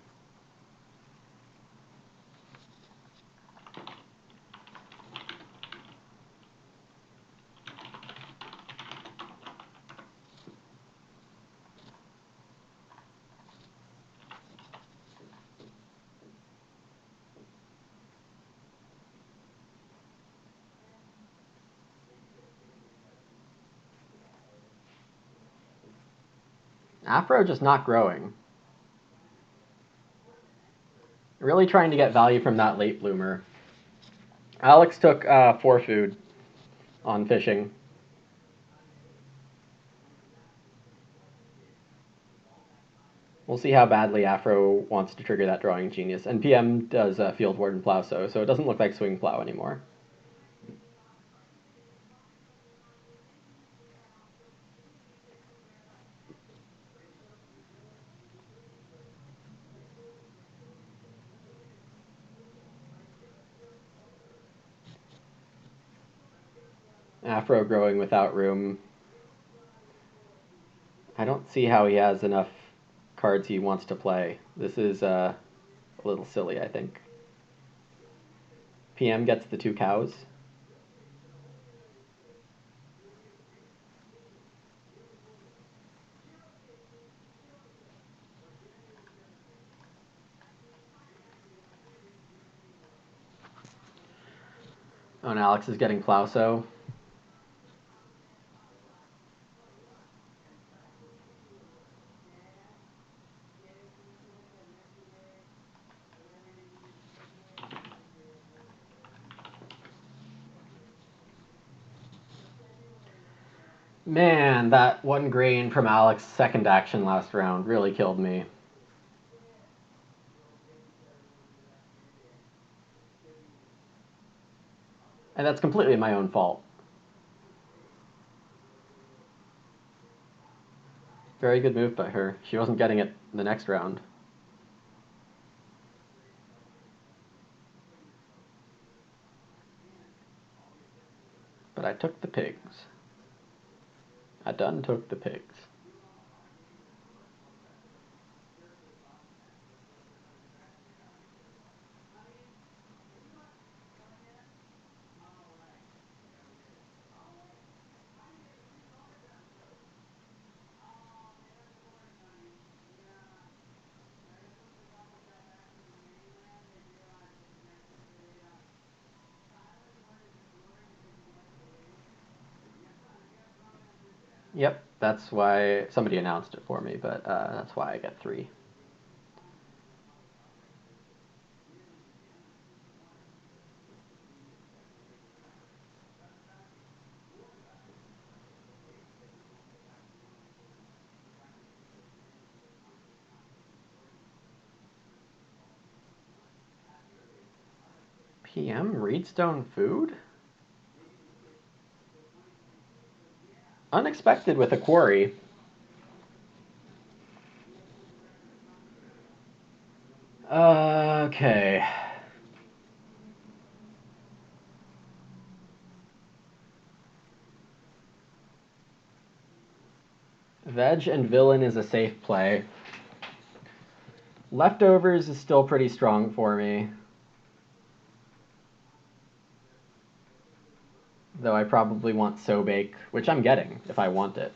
Afro just not growing. Really trying to get value from that late bloomer. Alex took 4 food on fishing. We'll see how badly Afro wants to trigger that Drawing Genius. And PM does Field Warden Plow, so it doesn't look like Swing Plow anymore. Afro growing without room. I don't see how he has enough cards he wants to play. This is a little silly, I think. PM gets the 2 cows. Oh, and Alex is getting Plowso. Man, that 1 grain from Alex's second action last round really killed me. And that's completely my own fault. Very good move by her. She wasn't getting it the next round. But I took the pigs. I done took the pigs. Yep, that's why somebody announced it for me, but that's why I get 3. PM Reedstone food? Unexpected with a quarry. Okay. Veg and Villain is a safe play. Leftovers is still pretty strong for me. Though I probably want Sobake, which I'm getting if I want it.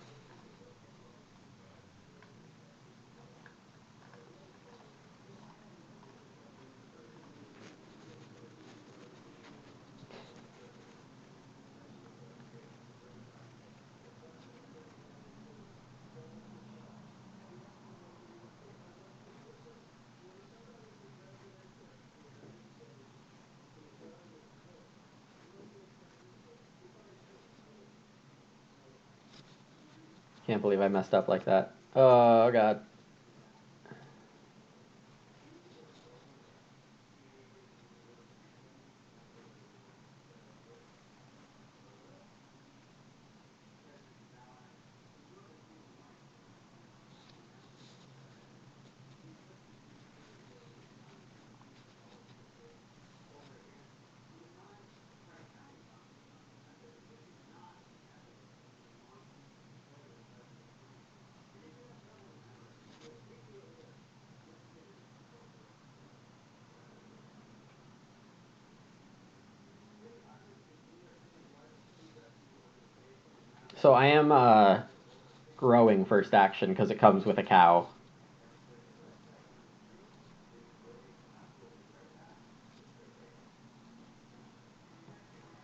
Can't believe I messed up like that. Oh, God. So I am growing first action because it comes with a cow.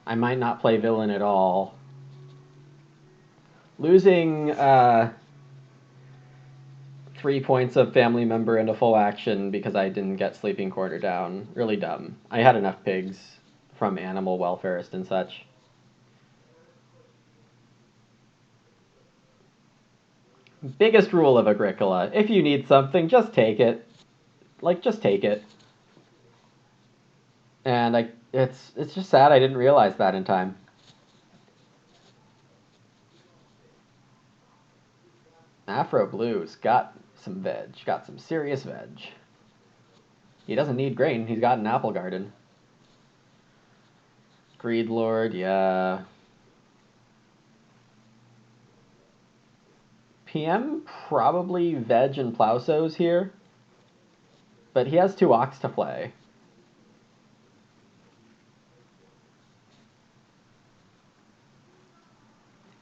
I might not play villain at all. Losing 3 points of family member into full action because I didn't get sleeping quarter down. Really dumb. I had enough pigs from animal welfarist and such. Biggest rule of Agricola: if you need something, just take it. Like, just take it. And it's just sad I didn't realize that in time. Afro Blue's got some veg, got some serious veg. He doesn't need grain. He's got an apple garden. Greed Lord, yeah. PM probably veg and Plowsows here, but he has 2 ox to play.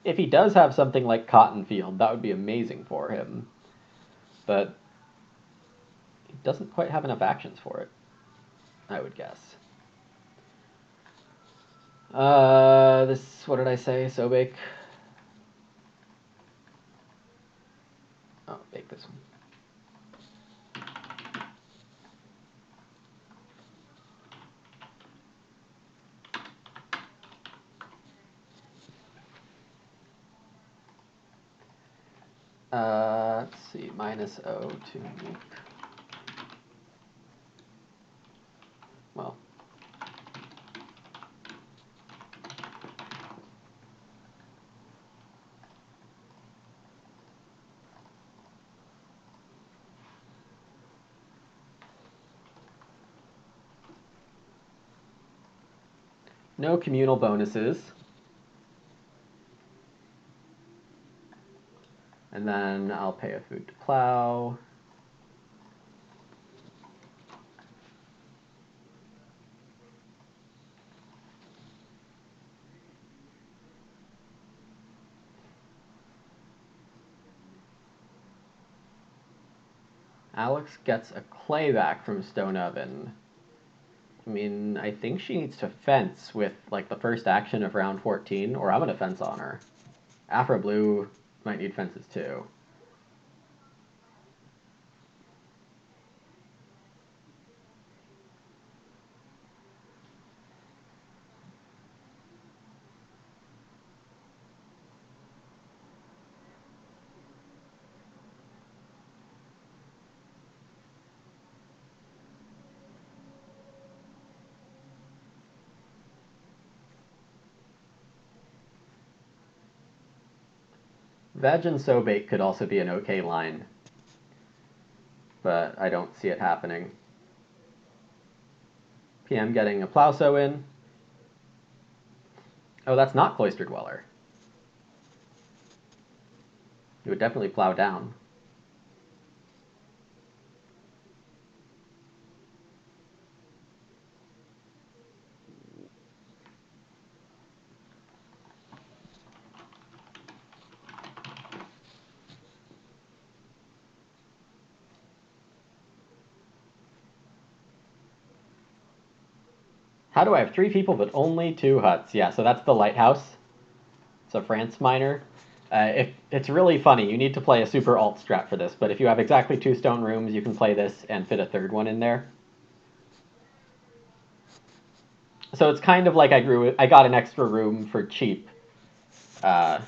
If he does have something like Cotton Field, that would be amazing for him. But he doesn't quite have enough actions for it, I would guess. What did I say? So bake. Oh, bake this one. Let's see, minus O to nuke. Well. No communal bonuses. And then I'll pay a food to plow. Alex gets a clay back from Stone Oven. I mean, I think she needs to fence with, like, the first action of round 14, or I'm going to fence on her. Afro Blue might need fences, too. Veg and Sobate could also be an okay line, but I don't see it happening. PM getting a Plowsow in. Oh, that's not Cloister Dweller. You would definitely plow down. How do I have 3 people but only 2 huts? Yeah, so that's the lighthouse. It's a France miner. If it's really funny, you need to play a super alt strat for this, but if you have exactly 2 stone rooms, you can play this and fit a third one in there. So it's kind of like I got an extra room for cheap. Yeah,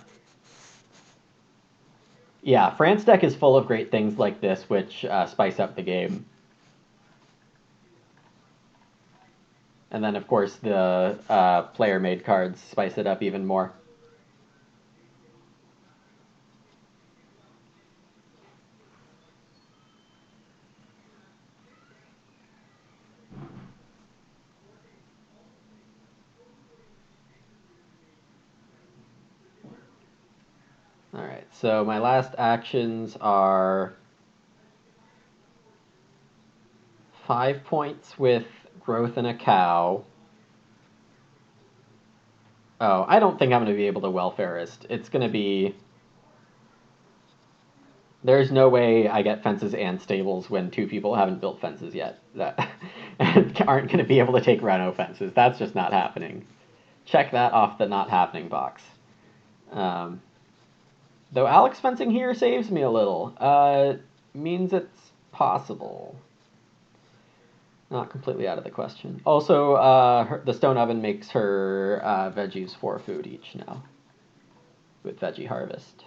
France deck is full of great things like this, which spice up the game. And then, of course, the player-made cards spice it up even more. Alright, so my last actions are 5 points with growth in a cow. Oh, I don't think I'm going to be able to welfareist. It's going to be. There's no way I get fences and stables when two people haven't built fences yet that aren't going to be able to take Reno fences. That's just not happening. Check that off the not happening box. Um, though Alex fencing here saves me a little. Means it's possible. Not completely out of the question. Also, the stone oven makes her veggies 4 food each now with veggie harvest.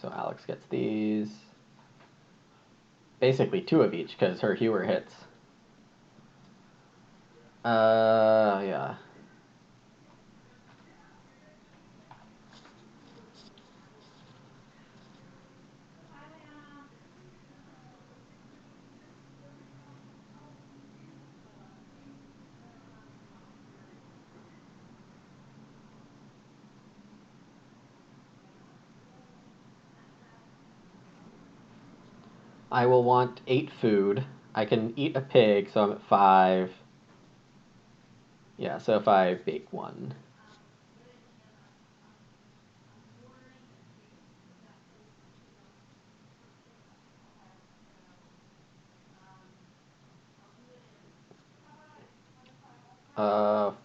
So Alex gets these. Basically 2 of each because her hewer hits. Yeah. I will want 8 food. I can eat a pig, so I'm at 5. Yeah, so if I bake 1.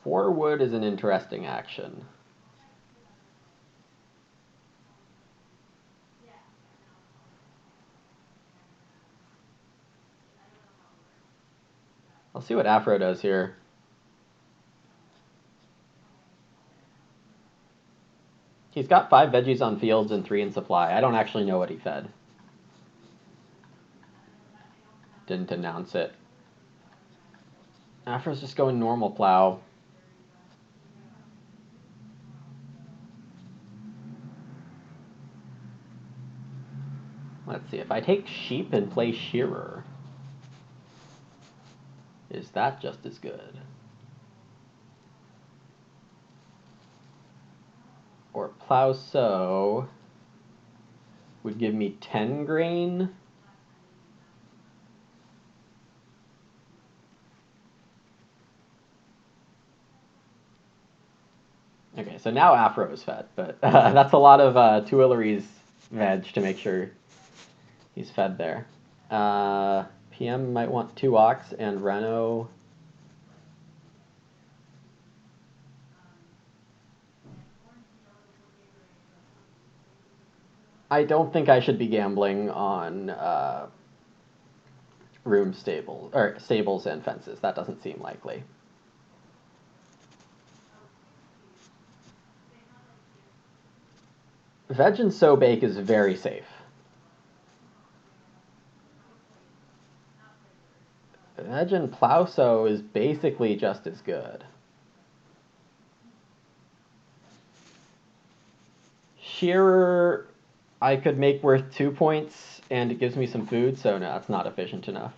4 wood is an interesting action. I'll see what Afro does here. He's got 5 veggies on fields and 3 in supply. I don't actually know what he fed. Didn't announce it. Afro's just going normal plow. Let's see, if I take sheep and play shearer, is that just as good? Or plow sow would give me 10 grain. Okay, so now Afro is fed, but that's a lot of Tuileries veg to make sure he's fed there. PM might want 2 ox and Reno. I don't think I should be gambling on room stables or stables and fences. That doesn't seem likely. Veg and sow bake is very safe. Veg and plow sow is basically just as good. Shearer, I could make worth 2 points, and it gives me some food, so no, it's not efficient enough.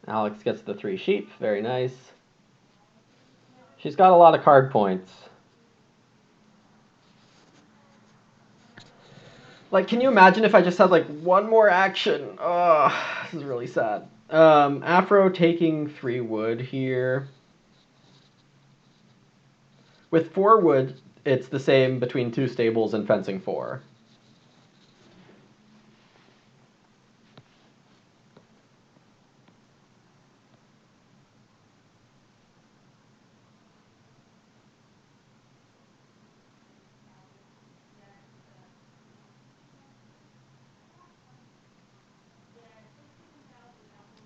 Alex gets the 3 sheep, very nice. She's got a lot of card points. Like, can you imagine if I just had like one more action? Oh, this is really sad. Afro taking 3 wood here. With 4 wood, it's the same between 2 stables and fencing 4.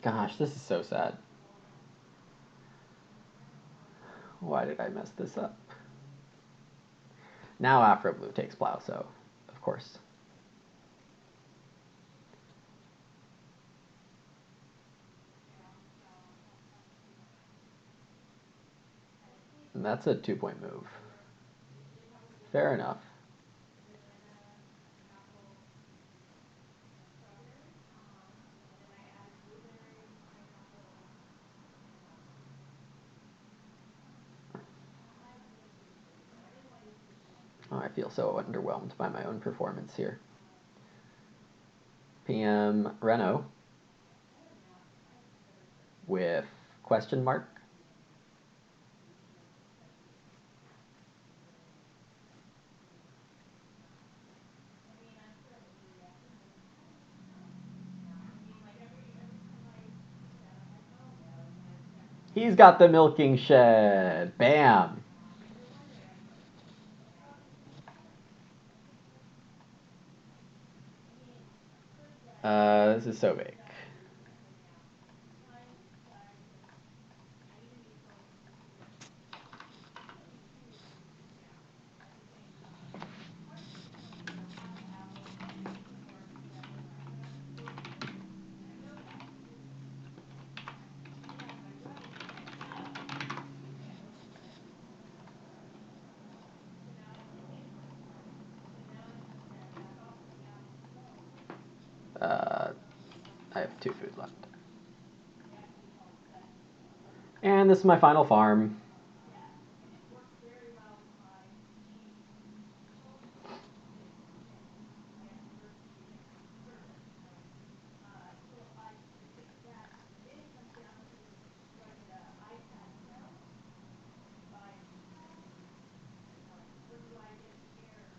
Gosh, this is so sad. Why did I mess this up? Now Afro Blue takes plow, so of course. And that's a 2-point move. Fair enough. feel so underwhelmed by my own performance here. PM Renault with question mark. He's got the milking shed. Bam. This is Sobek. I have 2 food left. And this is my final farm.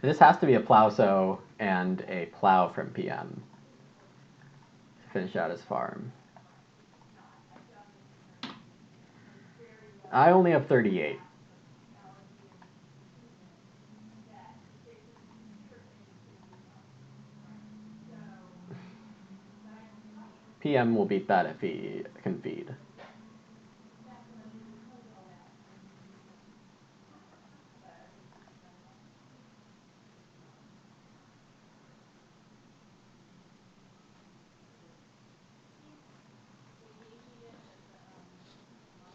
This has to be a Plowso and a plow from PM to finish out his farm. I only have 38. PM will beat that if he can feed.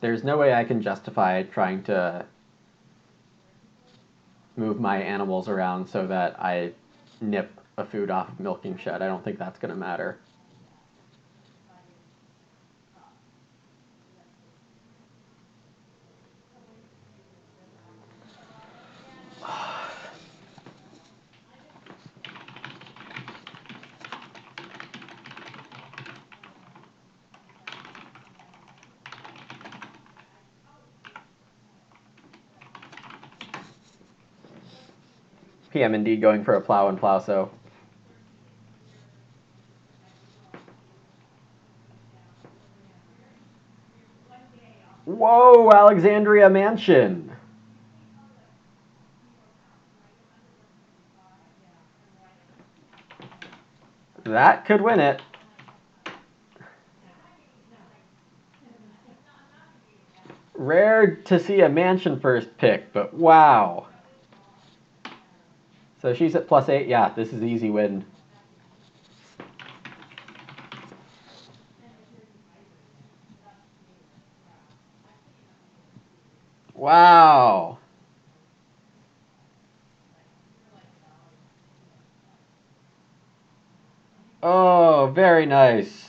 There's no way I can justify trying to move my animals around so that I nip a food off of milking shed. I don't think that's going to matter. PM indeed going for a plow and Plowso. Whoa, Alexandria Mansion. That could win it. Rare to see a mansion first pick, but wow. So she's at +8. Yeah, this is an easy win. Wow. Oh, very nice.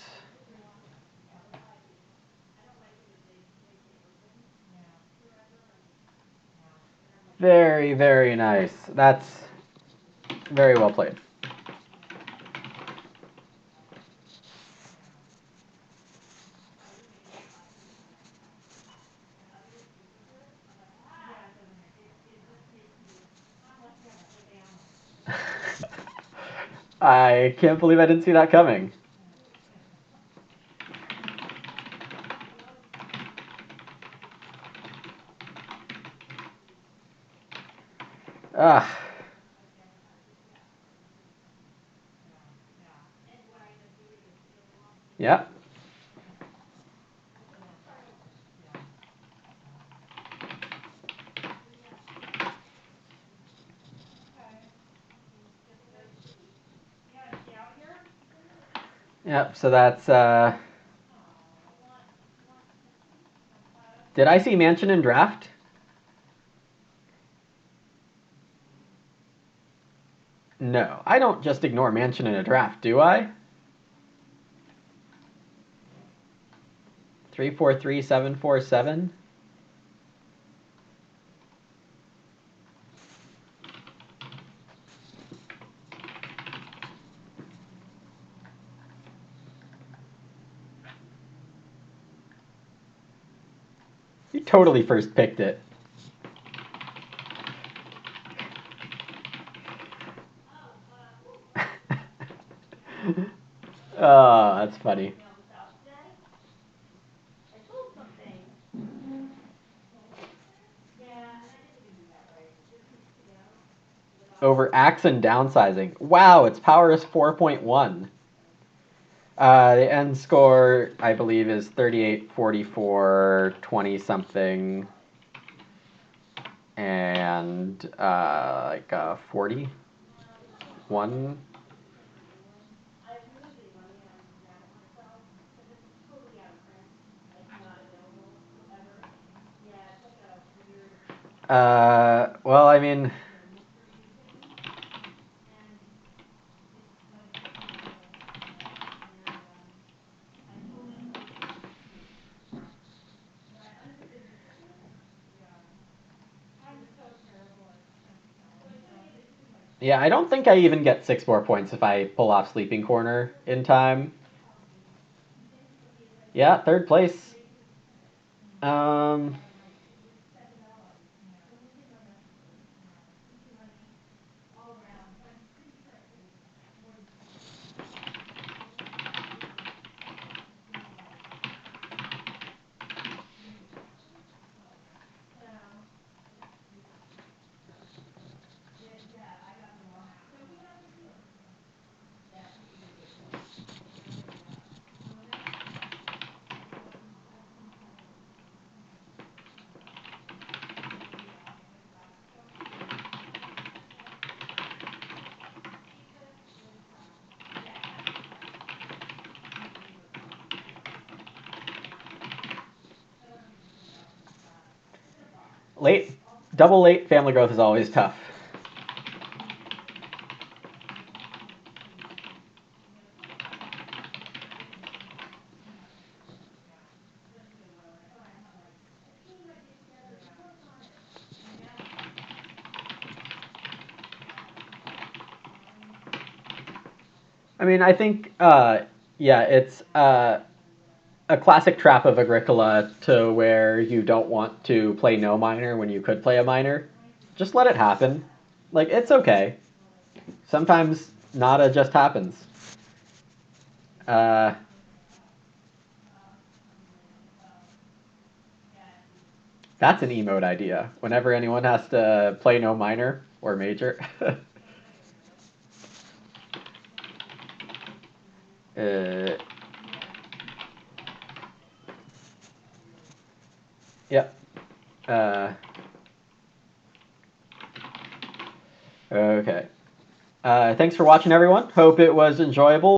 Very, very nice. That's very well played. I can't believe I didn't see that coming. Ah. Yeah. Yep, so that's did I see Mansion in draft? No. I don't just ignore Mansion in a draft, do I? 343747. You totally first picked it. Oh, that's funny. Over axe and downsizing. Wow, its power is 4.1. The end score, I believe, is 38, 44, 20 something, and 41. Well, I mean, yeah, I don't think I even get 6 more points if I pull off Sleeping Corner in time. Yeah, third place. Um, double late family growth is always tough. I mean, I think, yeah, it's a classic trap of Agricola to where you don't want to play no minor when you could play a minor. Just let it happen. Like, it's okay. Sometimes nada just happens. Uh, that's an emote idea. Whenever anyone has to play no minor or major. uh, yep. Okay. Thanks for watching, everyone. Hope it was enjoyable.